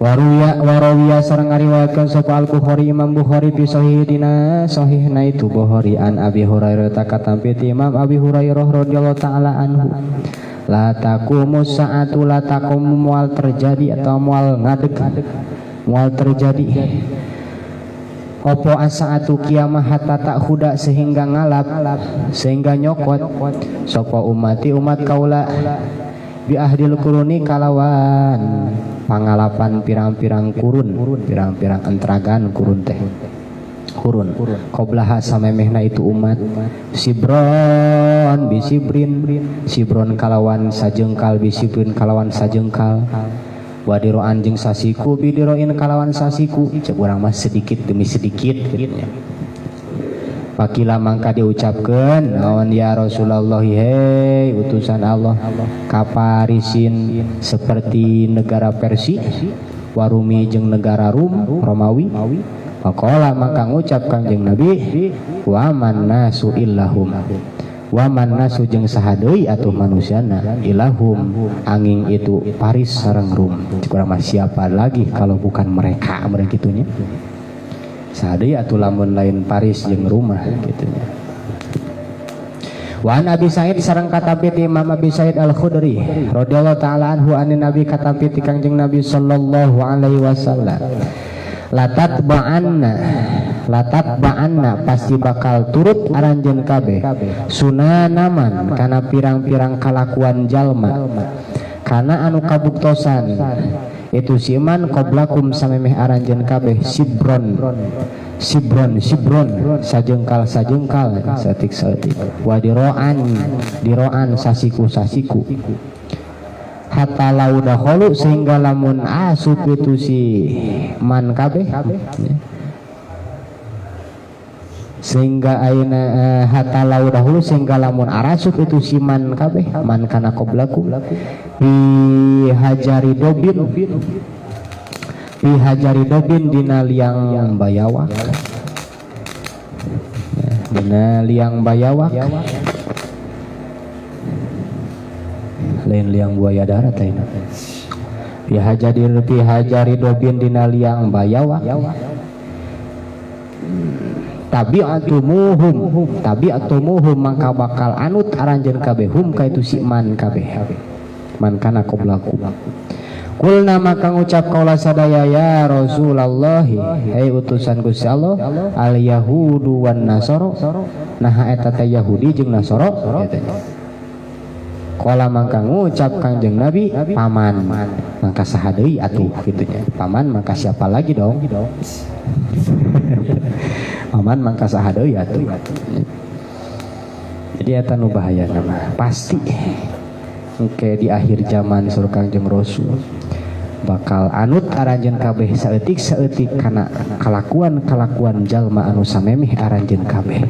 Warawiya sareng ngariwayatkeun sapa Al-Bukhari Imam Bukhari fi sahih dina sahihna itu Bukhari an Abi Hurairah takatampi ti Imam Abi Hurairah radhiyallahu taala anhu la taqumus saatu la taqum mual terjadi atau mual ngadeg mual terjadi opo asaatu kiamah hatta tak huda sehingga ngalap sehingga nyokot sapa umat kaula bi ahdil quruni kalawan pangalapan pirang-pirang kurun, pirang-pirang entragan kurun teh. Kurun qoblaha samemehna itu umat sibron sibron kalawan sajengkal bisibrin kalawan sajengkal wadiro anjing sasiku bidiroin kalawan sasiku cek urang mah sedikit demi sedikit gitu nya. Pakila mangka diucapkeun naon ya Rasulullah hei utusan Allah kaparisin seperti negara Persia warumi jeung negara Romawi. Pakola maka ngucap Kangjeng Nabi waman nasu illahum waman nasu jeung sahadeui atuh manusiana ilahum angin itu Paris sareng Rum kurang mah siapa lagi kalau bukan mereka gitunya sahadeui atuh lamun lain Paris jeung rumah gitunya. Wa an Abi Sa'id sareng katabit Imam Abi Sa'id Al-Khudri radhiyallahu taala anhu anin Nabi katabit Kangjeng Nabi sallallahu alaihi wasallam latat ba'anna pasti bakal turut aranjeun kabeh sunanaman kana pirang-pirang kalakuan jalma kana anu kabuktosan itu siman qoblakum samemeh aranjeun kabeh sibron sajengkal saeutik wa diroan sasiku hatta laudahulu sehingga lamun asup itu si man kabeh sehingga aina hatta laudahulu sehingga lamun arasup itu si man kabeh man kana qoblaku bi hajari dobin dina liang bayawak lain liang buaya darat lain hajari dobin dina liang bayawa tabi'atumuhum mangka bakal anut aranjeun kabeh hum ka itu si man kabeh man kana qoblaku kulna maka ngucap kaula sadaya ya Rasulullah hei utusan Gusti Allah al yahudu wan nasara nah eta teh Yahudi jeung Nasara Kala mangka ngucap Kangjeng Nabi paman mangka sahadeui atuh gitunya. Paman mangka siapa lagi dong? Paman mangka sahadeui atuh. Jadi eta nu bahaya nama pasti. Oke di akhir zaman surga Kangjeng Rasul bakal anut aranjeun kabeh saeutik kana kalakuan jalma anu samemeh aranjeun kabeh.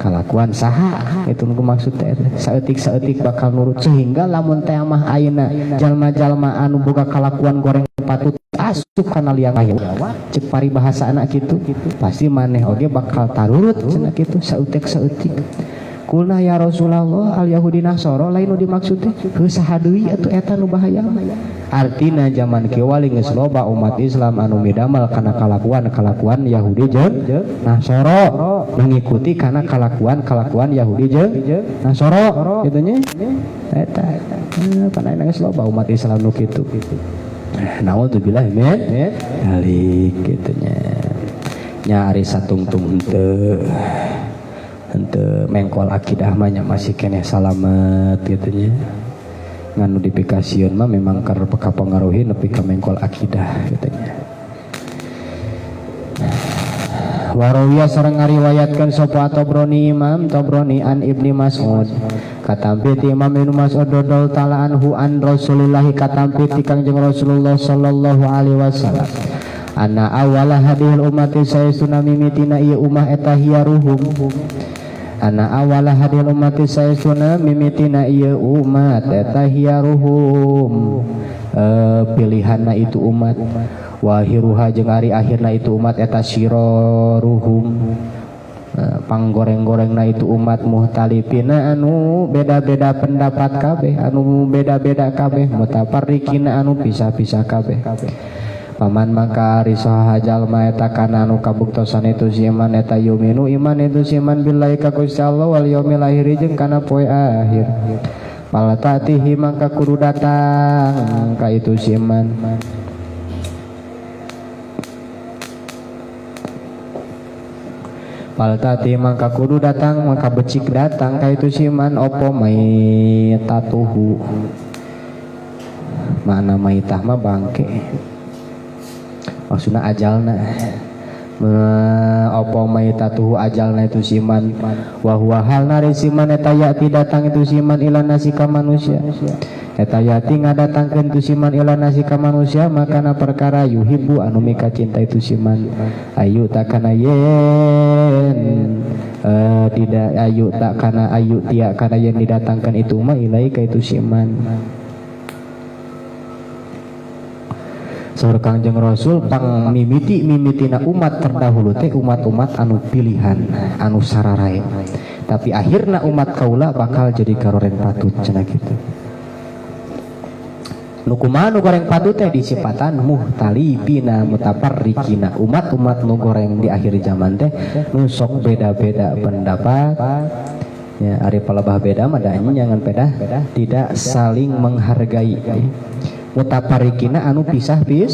Kalakuan saha itu nu maksud teh saeutik bakal nurut sehingga lamun teh mah ayeuna jalma-jalma anu boga kalakuan goreng patut asup kana liang bayawa cek paribahasa anak kitu pasti maneh oge bakal tarurut cenah kitu saeutik kulna ya Rasulullah al Yahudi Nasara lain nu dimaksud teh heuh saha deui atuh eta nu bahaya artina zaman kieu wali geus loba umat Islam anu midamel kana kalakuan Yahudi jeung Nasara mengikuti kana kalakuan Yahudi jeung Nasara kitu nya eta panaina geus loba umat Islam nu kitu naudzubillah min alik kitu nya nya ari satungtung henteu mengkol akidah mah masih keneh salamet kitu nya nganu dipikasieun mah memang keur kapangaruhi nepi ka mengkol akidah kitu nya. Warawiya sareng ngariwayatkeun sapa Tabrani Imam Tabrani an Ibnu Mas'ud katampi ti Imam Ibnu Mas'ud radhiyallahu taala anhu an Rasulillah katampi ti Kangjeng Rasulullah sallallahu alaihi wasallam anna awala hadhil ummati sayasuna mimitina ieu ummah eta hiyaruhum ana awala hadil ummati sayasuna mimitina ieu umat eta hiyaruhum pilihanna itu umat wahiruha jeung ari akhirna itu umat eta siraruhum panggoreng-gorengna itu umat muhtalifina anu beda-beda pendapat kabeh anu beda-beda kabeh mutafarriqina anu pisah-pisah kabeh paman maka risaha jalma eta kana anu kabuktosan itu iman eta yuminu iman itu iman billahi ka Gusti Allah wal yaumil akhir jeung kana poe akhir palatatihi maka kudu datang ka itu iman palatati maka kudu datang maka becik datang ka itu iman opo mai tatuhu makna maitah mah bangke maksudna ajalna opo maitatuhu ajalna itu siman wa huwa hal nari siman eta yati datang itu siman ila nasika manusia eta yati ngadatangkeun itu siman ila nasika manusia makana perkara yuhibbu anu mika cinta itu siman ayu takana yen tidak ayu takana ayu tiak kana yen didatangkan itu mah ilaika itu siman. Saur Kangjeng Rasul pang mimitina umat terdahulu teh umat-umat anu pilihan anu sararae tapi akhirna umat kaula bakal jadi garoreng patut cenah kitu. Nu kumaha nu goreng patut teh disipatan muhtalibina mutafarriqina umat-umat nu goreng di akhir zaman teh nu sok beda-beda pendapat ya ari palebah beda mah da jangan beda tidak saling menghargai mutafarriqina anu pisah ya.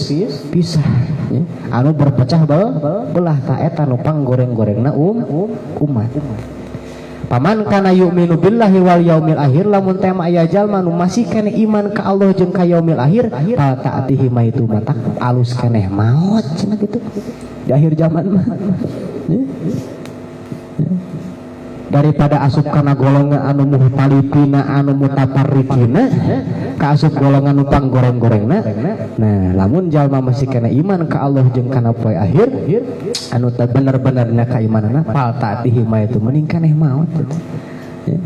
Anu berpecah belah ta eta nu panggoreng-gorengna umat. Paman kana yu'minu billahi wal yaumil akhir lamun teh aya jalma nu masih keneh iman ka Allah jeung ka yaumil akhir fa ta'tihi ma itu matak alus keneh maot cenah kitu di akhir zaman mah. Daripada asup kana golongan anu muhtalifina anu mutafarriqina ka asup golongan nu panggoreng-gorengna. Nah, lamun jalma masih kena iman ka Allah jeung kana poe akhir anu teh bener-benerna kaimanana fal ta'tihi ma itu mending keneh maot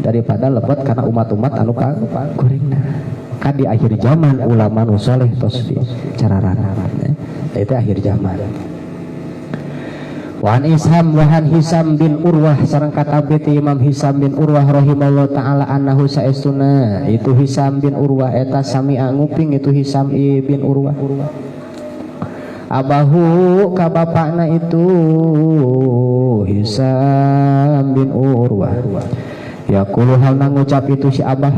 daripada lebet kana umat-umat anu panggorengna. Ka di akhir zaman ulama nu saleh tos di cararanan itu akhir zaman. Wan Isham wahan Hisam bin Urwah sareng katabet Imam Hisam bin Urwah rahimallahu taala annahu saestuna itu Hisam bin Urwah eta sami'a nguping itu Hisam bin Urwah abahu ka bapakna itu Hisam bin Urwah yaqulu hal ngucap itu si abah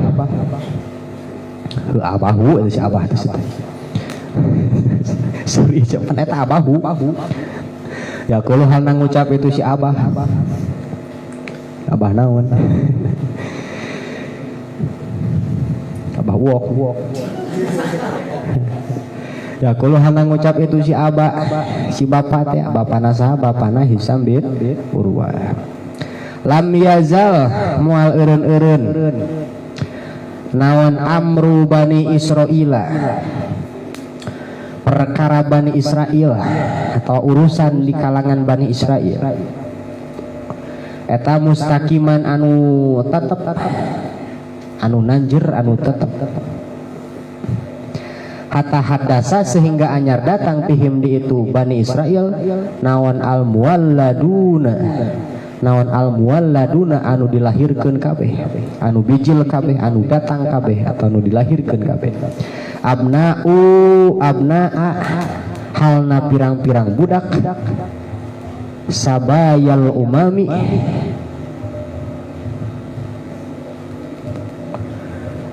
abahu itu si abah teh sorry jaman eta abahu ya kalau hal ngucap itu si abah naon abah wok ya kalau hal ngucap itu si abah si bapak teh bapana saha bapana Hisam bin Urwah lam yazal moal eureun naon amru bani Israila perkara Bani Israel atau urusan di kalangan Bani Israel eta mustaqiman anu tetep anu nanjir anu tetep hatta haddasa sehingga anyar datang pihim di itu Bani Israel naon al muwalladuna anu dilahirkeun kabeh anu bijil kabeh anu datang kabeh atau anu dilahirkeun kabeh abna'a halna pirang-pirang budak sabayal umami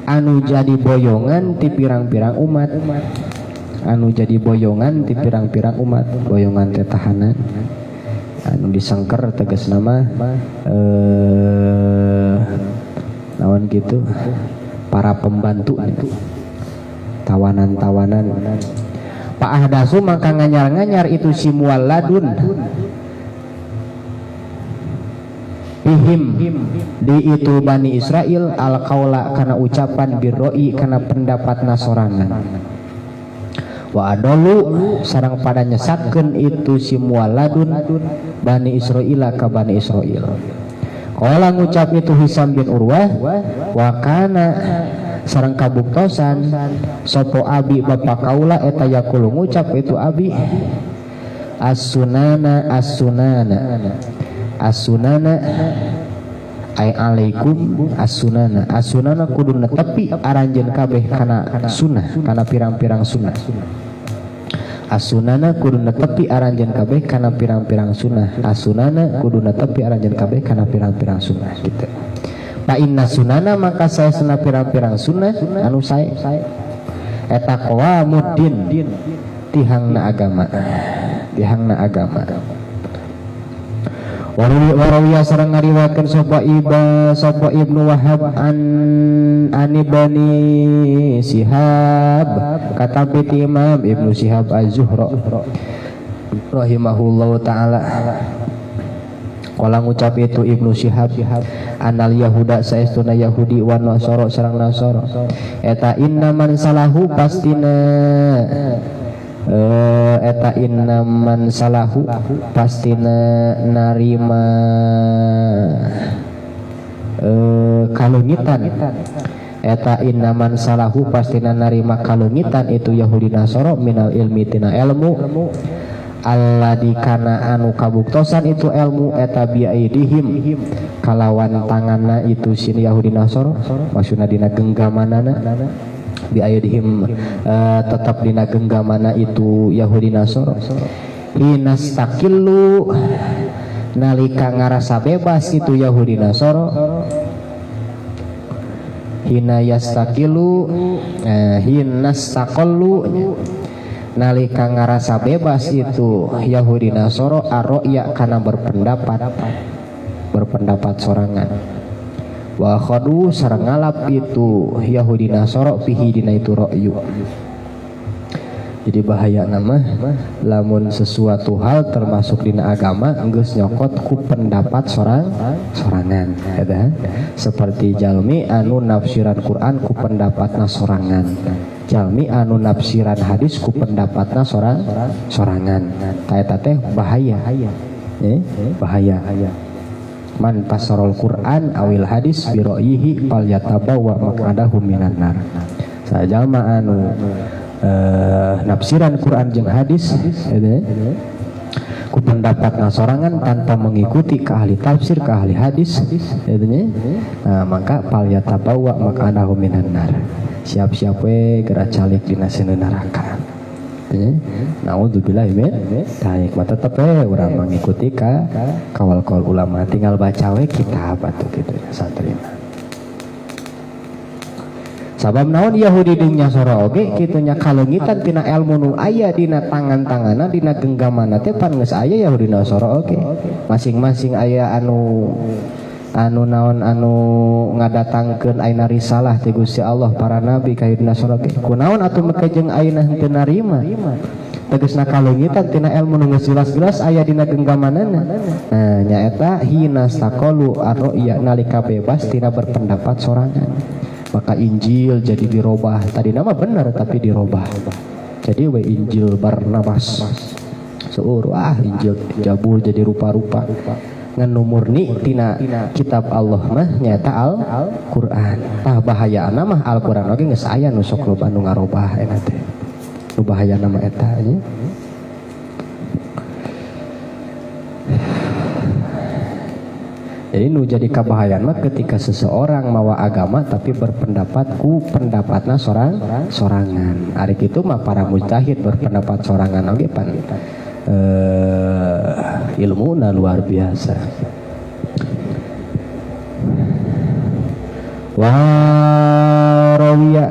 anu jadi boyongan ti pirang-pirang umat anu jadi boyongan ti pirang-pirang umat boyongan teh tahanan anu disangker tegas nama naon gitu para pembantu itu tawanan-tawanan Pak Ahdasu maka nganyar-nganyar itu si mualladun bihim di itu Bani Israel al qaula kana ucapan birroi kana pendapat nasorangan wa adolu sareng pada nyesatkeun itu si mualladun Bani Israil ka Bani Israil qala ngucap itu Hisam bin Urwah wa kana sareng kabuktosan sopo abi bapak kaula eta yakulu ngucap itu abi as-sunana ay alaikum as-sunana kudu netepi aranjeun kabeh kana sunnah kana pirang-pirang sunnah as-sunana kudu netepi aranjeun kabeh kana pirang-pirang sunnah as-sunana kudu netepi aranjeun kabeh kana pirang-pirang sunnah gitu. Fa inna sunana maka saya sunah pirang-pirang sunnah anu sae eta qawamuddin tihangna agama Warawiya sareng ngariwayatkeun sapa Ibnu Wahab an Ibni Shihab kata piti Imam Ibnu Shihab Az-Zuhra rahimahullahu taala. Kala ngucap itu Ibnu Shihab anal Yahuda saestuna Yahudi wa Nasara sareng Nasara eta inna man salahu pastina eta inna man salahu pastina narima kalungitan eta inna man salahu pastina narima kalungitan itu Yahudi Nasara minal ilmi tina ilmu alladzi kana anu kabuktosan itu ilmu eta biaidihim kalawan tanganna itu sin Yahudi Nasara maksudna dina genggamanana biaidihim tetap dina genggamana itu Yahudi Nasara hinastakillu nalika ngarasa bebas itu Yahudi Nasara hina yastakilu hinastaqallu nalika ngarasa bebas itu Yahudi Nasara arroya kana berpendapat sorangan wa khadu sareng ngalap itu Yahudi Nasara fihi dina itu ra'yu. Jadi bahaya nama lamun sesuatu hal termasuk dina agama geus nyokot ku pendapat sorangan eta seperti jalmi anu nafsiran Quran ku pendapatna sorangan, jalmi anu nafsiran hadis ku pendapatna sorangan. Ta eta teh bahaya. Bahaya. Man pasarul Quran awil hadis bi ra'yihi fal yatabawa maq'adahu minan nar. Sajalma anu nafsiran Quran jeung hadis ku pendapatna sorangan tanpa mengikuti ke ahli tafsir ke ahli hadis maka fal yatabawa maq'adahu minan nar. Siap-siap we geura calik dina seuneu neraka. Naudzubillah min taik mah tetep we urang mengikuti ka kawal-kawal ulama tinggal baca we kitab atuh kitu santrina. Sabab naon Yahudi jeung Nasara oge kitu nya kalungitan tina ilmu nu aya dina tangan-tanganna dina genggamanna teh pan geus aya Yahudi Nasara oge. Masing-masing aya anu naon anu ngadatangkeun ayeuna risalah ti Gusti Allah para nabi ka Yahudi Nasara ge. Kunaon atuh make jeung ayeuna henteu narima? Tegasna kalungitan tina ilmu nu geus jelas-jelas aya dina genggamanana. Nah nyaeta hinastaqalu ar-ra'ya nalika bebas tina berpendapat sorangan. Maka Injil jadi dirobah. Tadi nama benar tapi dirobah. Jadi we Injil Barnabas. Seueur Injil Jabur jadi rupa-rupa. Ngan murni tina kitab Allah mah nyata Al-Qur'an. Tah bahayana mah Al-Qur'an oge geus aya nu sok loba nu ngarobah eta teh. Nu bahayana mah eta nya. Jadi nu jadi kabahayaan mah ketika seseorang mawa agama tapi berpendapat ku pendapatna sorangan. Ari kitu mah para mujtahid berpendapat sorangan oge pan ilmuna luar biasa. Warawiya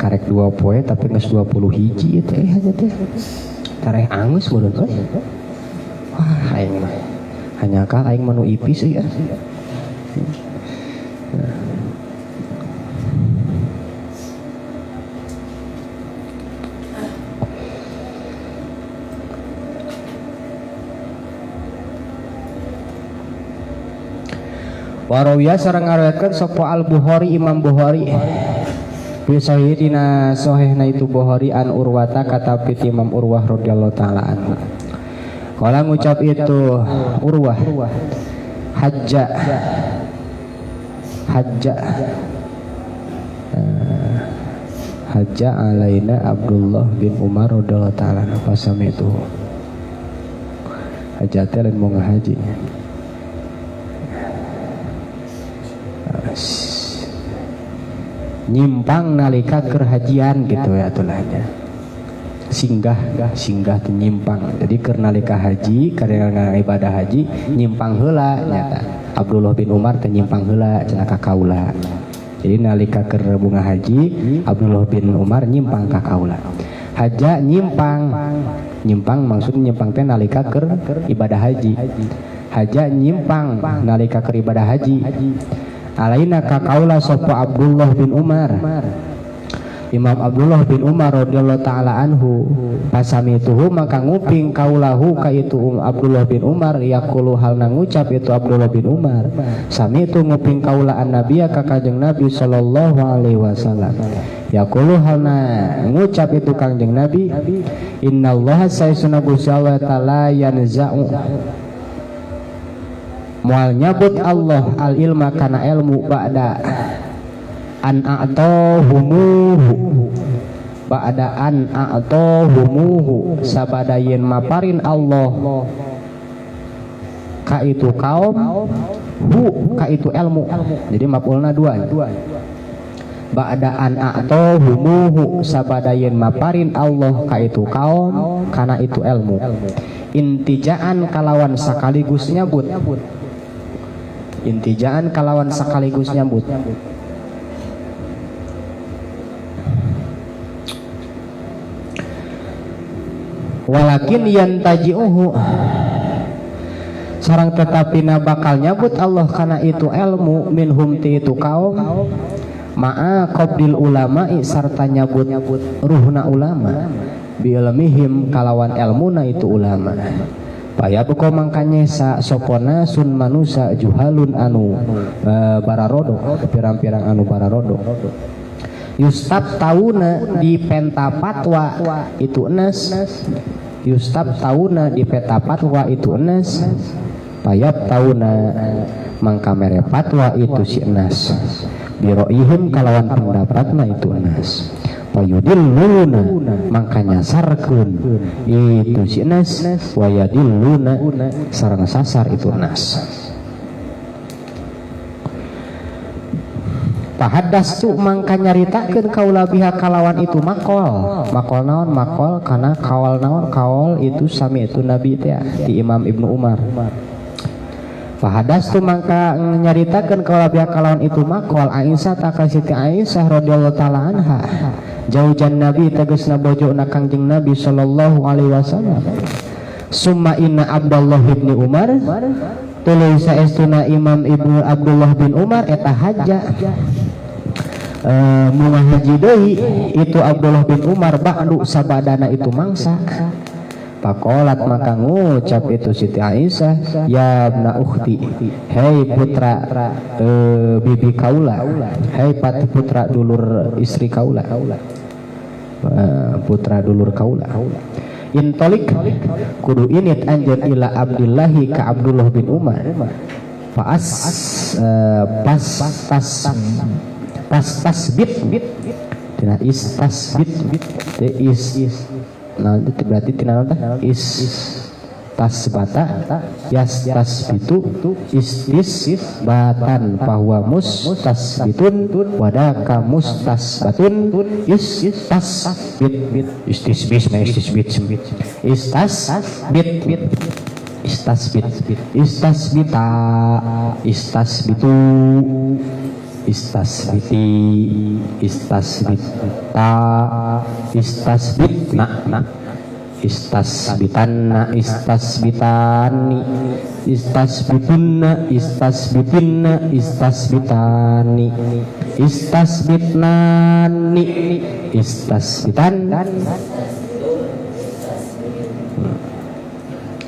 karek 2 poe tapi geus 20 hiji teh aja teh. Tareh angus meureun euy. Wah aing mah hanya kah aing manu ipis ya. Warawiya sareng ngariwayatkeun sapa Al-Bukhari Imam Bukhari fi sahihina sahihna itu Bukhari an Urwata kata piti Imam Urwah radhiyallahu taala anhu. Kala ngucap itu Urwah hajja alaina Abdullah bin Umar radhiyallahu taala pas sami itu hajat lain mau ngahaji nyimpang nalika keur hajian gitu ya tulahnya singgah teh nyimpang. Jadi keur nalika haji karena ibadah haji nyimpang heula nyata. Abdullah bin Umar teh nyimpang heula cenah ka kaula. Jadi nalika keur bunga haji Abdullah bin Umar nyimpang ka kaula. Haja nyimpang maksudnya nyimpang teh nalika keur ibadah haji. haja nyimpang nalika keur ibadah haji. Alaina ka kaula sapa Abdullah bin Umar. Imam Abdullah bin Umar radhiyallahu taala anhu pasamituhu maka nguping kaulahu ka itu Abdullah bin Umar yaqulu halna ngucap itu Abdullah bin Umar sami itu nguping kaula an-nabiy ka kanjeng Nabi sallallahu alaihi wasallam yaqulu halna ngucap itu kanjeng Nabi innallaha sayyiduna Gusti Allah taala yanza'u moal nyabut Allah al ilma kana ilmu ba'da an a'tahumuhu ba'da an a'tahumuhu sabadayen maparin Allah ka itu kaum hu ka itu ilmu. Jadi maf'ulna dua. Ba'da an a'tahumuhu sabadayen maparin Allah ka itu kaum kana itu ilmu. Intijaan kalawan sakaligus nyabut. Intijaan kalawan sakaligus nyabut. Walakin yantaji'uhu sareng tetapi na bakal nyabut Allah kana itu ilmu minhum ti itu kaum ma'a qabdil ulama'i sarta nyabut ruhna ulama bi ilmihim kalawan ilmuna itu ulama payabuko mangkanya sa sopona sun manusa juhalun anu bararodo pirang-pirang anu bararodo Yustab tauna di penta patwa itu enes. Yustab tauna di peta patwa itu enes. Payap tauna mangkamere patwa itu si enes. Biroihim kalawan pendapatna itu enes. Payudilluna mangkanya sarkeun itu si enes. Wayadilluna sareng sasar itu enes. Pahadas tu mangka nyaritakeun kaula biha kalawan itu makol naon makol kana kawal naon kawal itu sami itu Nabi teh di Imam Ibnu Umar. Pahadas tu mangka nyaritakeun kaula biha kalawan itu makol Aisyah ta Siti Aisyah radhiyallahu taala anha jaujan Nabi tegasna bojona Kangjeng Nabi sallallahu alaihi wasallam. Summa inna Abdullah bin Umar tuluy saestuna Imam Ibnu Abdullah bin Umar eta haja munah haji deui itu Abdullah bin Umar ba'du sabadana itu mangsa. Pakolat maka ngucap itu Siti Aisyah ya ibna ukhti hei putra bibi kaula hei pati putra dulur istri kaula putra dulur kaula intolik kudu init anjeun ila Abdillahi ka Abdullah bin Umar tasbit tina istasbit te is nah itu berarti tina nata is tasbata yastasbitu istis batan bahwa mustasbitun wadaka mustasbatun istasbit istisbit istasbita istasbitu istasbiti istasbita istasbitna istasbitanna istasbitani istasbitunna istasbitinna istasbitani istasbitnani istasbitan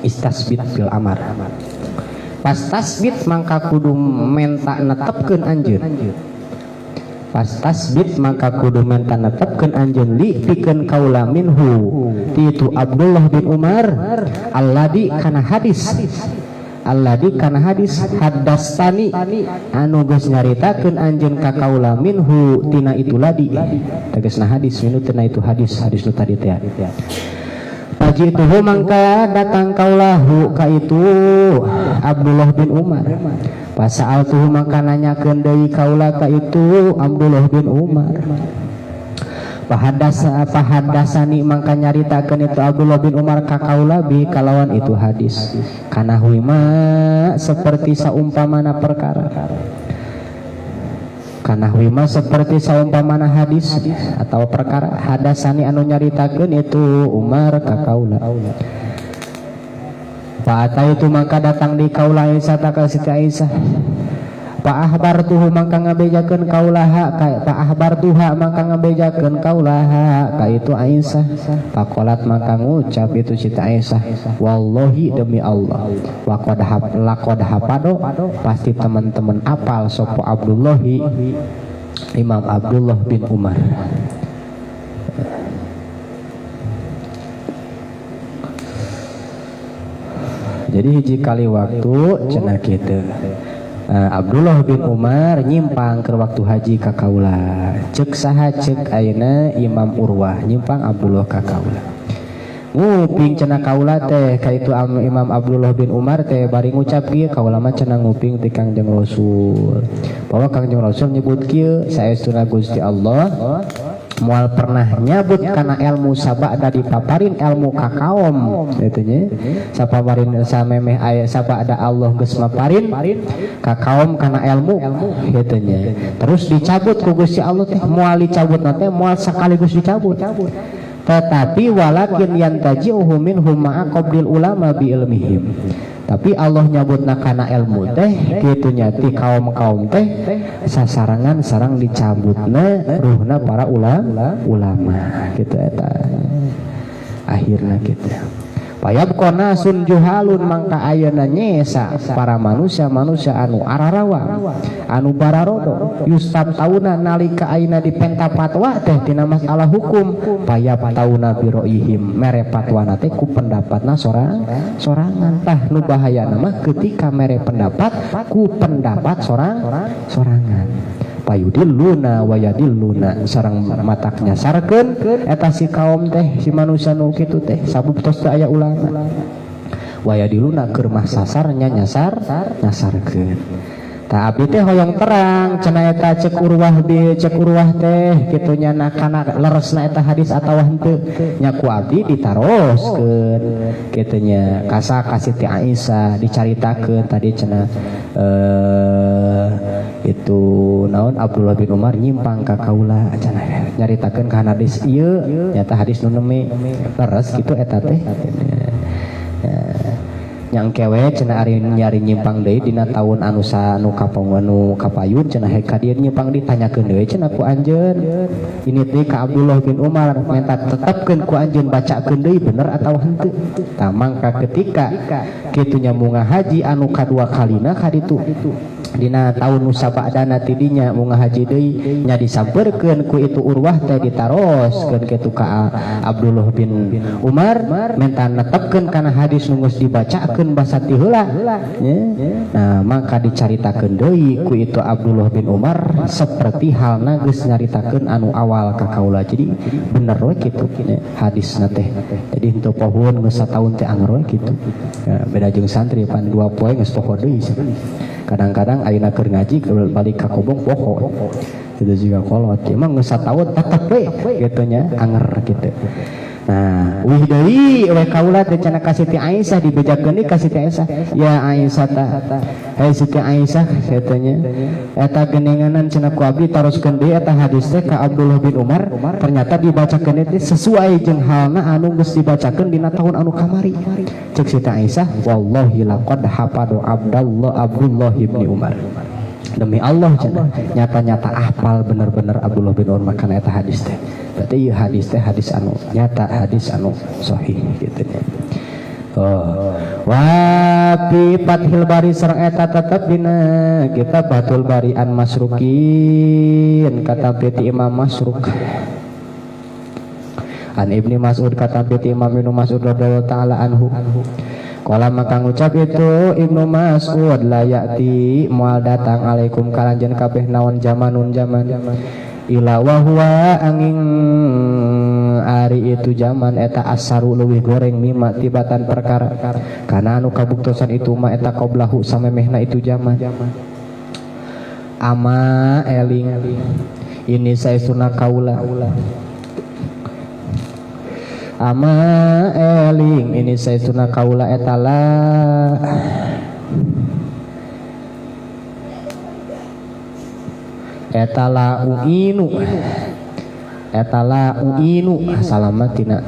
istasbit bil amar pas tasbit mangka kudu menta netepkeun anjeun pas tasbit maka kudu menta netepkeun anjeun li pikeun kaula minhu itu Abdullah bin Umar alladzi kana hadis haddastani anu geus nyaritakeun anjeun ka kaula minhu tina itu ladi tegasna hadis minu tina itu hadis nu tadi teh Paji itu mangka datang kaulahu ka itu Abdullah bin Umar. Pasal tuh mangka nanyakeun deui kaula ka itu Abdullah bin Umar. Pahadasani mangka nyaritakeun itu Abdullah bin Umar ka kaula bi kalawan itu hadis. Kana huima seperti saumpamana perkara. Kana wima seperti saumpamana hadis atau perkara hadasani anu nyaritakeun itu Umar ka kaula Fa'ataitu maka datang di kaula Aisyah ta ka Siti Aisyah. Fa'ahbartuhu maka ngabejakeun kaulaha fa'ahbartuha maka ngabejakeun kaulaha ka itu Aisyah. Faqalat maka ngucap itu Siti Aisyah, wallahi demi Allah, laqad hafado pasti teman-teman apal sapa Abdullahi Imam Abdullah bin Umar. Jadi hiji kali waktu cenah kitu Abdullah bin Umar nyimpang ke waktu haji ka kaula. Cek saha cek ayeuna Imam Urwah nyimpang Abdullah ka kaula. Nguping cenah kaula teh ka itu Imam Abdullah bin Umar teh bari ngucap kieu kaula mah cenah nguping ti Kangjeng Rasul. Bahwa Kangjeng Rasul nyebut kieu saestuna Gusti Allah moal pernah nyabut kana ilmu sabada dipaparin ilmu ka kaum itu nya sapaparin samemeh aya sabada Allah geus maparin ka kaum kana ilmu kitu nya terus dicabut ku Gusti Allah teh moal dicabut teh moal sakaligus dicabut tetapi walakin yantaji'uhum minhum ma'a qablil ulama bi ilmihim. Tapi Allah nyabutna kana ilmu teh kitu nya ti kaum-kaum teh sasarangan sareng dicabutna ruhna para ulama kitu eta. Akhirna kitu. Payabqona sun juhalun mangka ayeuna nyesa para manusia-manusia anu ararawa anu bararodo yustab tauna nalika ayeuna dipenta fatwa teh tina masalah hukum payab tauna biroihim mere fatwana teh ku pendapatna sorangan tah nu bahayana mah ketika mere pendapat ku pendapat sorangan payudilluna wayadilluna sareng matak nyasarkeun eta si kaum teh si manusia nu kitu teh sabubtos teh aya ulama wayadilluna keur mah sasarnya nyasarkeun ta abdi teh hoyong terang cenah eta cek urwah teh kitu nya kana leresna eta hadis atawa henteu nya ku abdi ditaroskeun kitu nya kasa ka Siti Aisyah dicaritakeun tadi cenah itu naon Abdullah bin Umar nyimpang ka kaula cenah nyaritakeun kana hadis ieu nyata hadis nu neme leres kitu eta teh yang kewe cenah ari nyari nyimpang deui dina taun anu kapayun cenah ka dieu nyimpang ditanyakeun deui cenah ku anjeun ini teh ka Abdullah bin Umar minta tetepkeun ku anjeun bacakeun deui bener atawa henteu tah mangka ketika kitu nya munga haji anu kadua kalina ka ditu dina taun nu sabadana tidinya munga haji deui nya disampeurkeun ku itu Urwah teh ditaroskeun kitu ka Abdullah bin Umar minta netepkeun kana hadis nu geus dibacakeun basa ti heula nah maka dicaritakeun deui ku itu Abdullah bin Umar seperti halna geus nyaritakeun anu awal ka kaula jadi bener we kitu hadisna teh jadi henteu pohon geus sataun teh anger we kitu beda jeung santri pan 2 poe geus poho deui kadang-kadang ayeuna keur ngaji balik ka kobong poho itu juga kolot emang geus sataun tetep we kitu nya anger kitu. Nah, wih deui we kaula teh cenah ka Siti Aisyah dibejakeun deui ka Siti Aisyah. Ya Aisyah ta. Hai Siti Aisyah katanya. Eta genenganan cenah ku abdi taroskeun deui eta hadis teh ka Abdullah bin Umar ternyata dibacakeun teh sesuai jeung halna anu geus dibacakeun dina taun anu kamari. Cek Siti Aisyah, wallahi laqad hafadu Abdullah bin Umar. Demi Allah cenah nyata-nyata hafal bener-bener Abdullah bin Umar kana eta hadis teh. Berarti ieu hadis teh hadis anu nyata hadis anu sahih kitu nya. Wa fi Fathil Bari sareng eta tetep dina kitab Fathul Bari an Masrukin kata piti Imam Masruk. An Ibnu Mas'ud kata piti Imam Ibnu Mas'ud radhiyallahu taala anhu. Kala maka ngucap itu Ibnu Mas'ud la ya'ti moal datang alaikum kalanjeun kabeh naon zamanun zaman ila wa huwa angin ari itu zaman eta asaru leuwih goreng mima tibatan perkara kana anu kabuktosan itu mah eta qablahu samemehna itu zaman ama eling ini saestuna kaula ama eling ini saestuna kaula etala uinu salamatina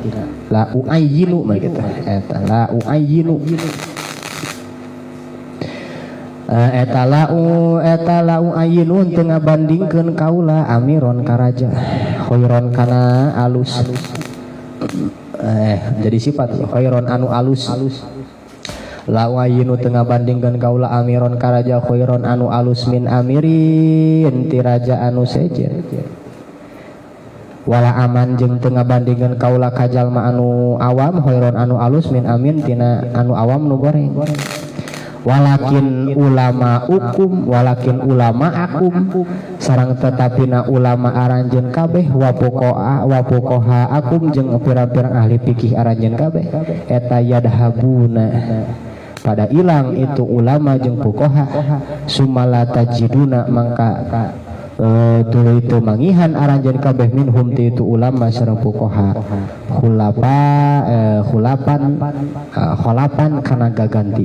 la uayyinu mah gitu etala uayyinu etalau ayinun teu ngabandingkeun kaula amiron ka raja khairon kana alus jadi sifat khairon anu alus la ayinu teu ngabandingkeun kaula amiron ka raja khairon anu alus min amirin ti raja anu sejer wala aman jeung teu ngabandingkeun kaula ka jalma anu awam khairon anu alus min amin tina anu awam nu goreng walakin ulama akum sareng tetapina ulama aranjeun kabeh wa pokoha akum jeung pirang-pirang ahli fikih aranjeun kabeh eta yadhabuna pada ilang itu ulama jeung pokoha sumala tajiduna mangka tuluy teu mangihan aranjeun kabeh minhum ti itu ulama sareng fuqaha khulapan kana gaganti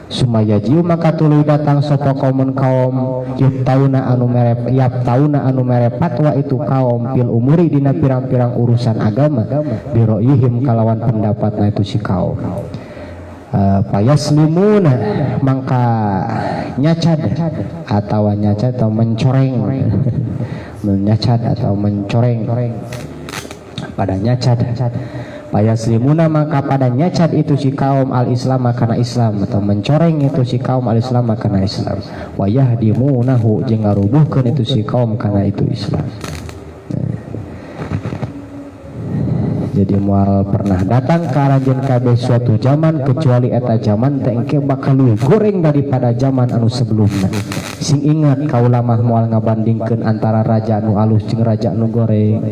sumaya jiu maka tuluy datang sapa kaum yaptauna anu mere fatwa itu kaum fil umuri dina pirang-pirang urusan agama biroihim kalawan pendapatna itu si kaum payaslimuna mangka nyacad atau mencoreng pada nyacad payaslimuna maka pada nyacad itu si kaum al-islam kana Islam atau mencoreng itu si kaum al-islam kana Islam wayahdimunahu jeung ngarubuhkeun itu si kaum kana itu Islam. Jadi moal pernah datang ke aranjeun kabeh suatu zaman kecuali eta zaman teh engke bakal luwih goreng daripada zaman anu sebelumna. Sing ingat kaula mah moal ngabandingkeun antara raja anu alus jeung raja anu goreng.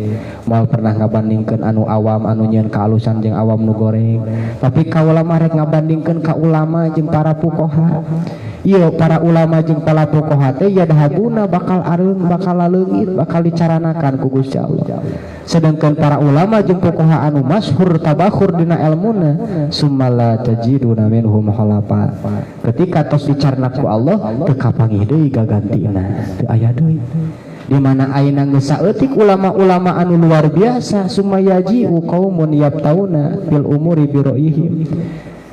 Moal pernah ngabandingkeun anu awam anu nyieun kaalusan jeung awam nu goreng. Tapi kaula mah rek ngabandingkeun ka ulama jeung para fuqaha. Ieu para ulama jeung para fuqaha teh yadhabuna bakal areung, bakal laleungit, bakal dicaranakan ku Gusti Allah. Sedangkan para ulama jeung fuqaha anu masyhur tabakhur dina ilmuna sumala tajiduna minhum khalafa ketika tos dicarna ku Allah teu kapanggih deui gagantina teu aya deui di mana ayeuna geus saeutik ulama-ulama anu luar biasa sumayaji qaumun yaptauna bil umuri biroihim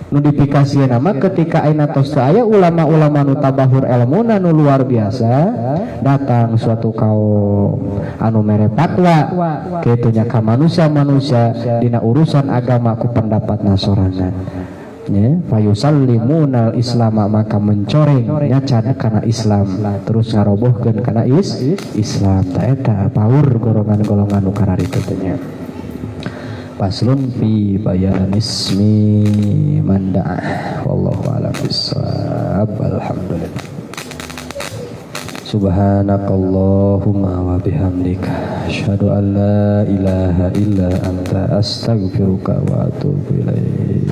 notifikasi nama ketika ayeuna tos aya ulama-ulama nu tabahur ilmuna nu luar biasa datang suatu kaum anu mere fatwa kitu nya ka manusia dina urusan agama ku pendapatna sorangan nya fayusallimunal islama maka mencoreng nyacad kana Islam terus ngarobohkeun kana Islam ta eta paur golongan-golongan nu kararitu teh nya. Faslun fi bayan ismi man da'a wallahu a'lam bissawab. Alhamdulillah. Subhanakallahumma wa bihamdika asyhadu an la ilaha illa anta astaghfiruka wa atubu ilaik.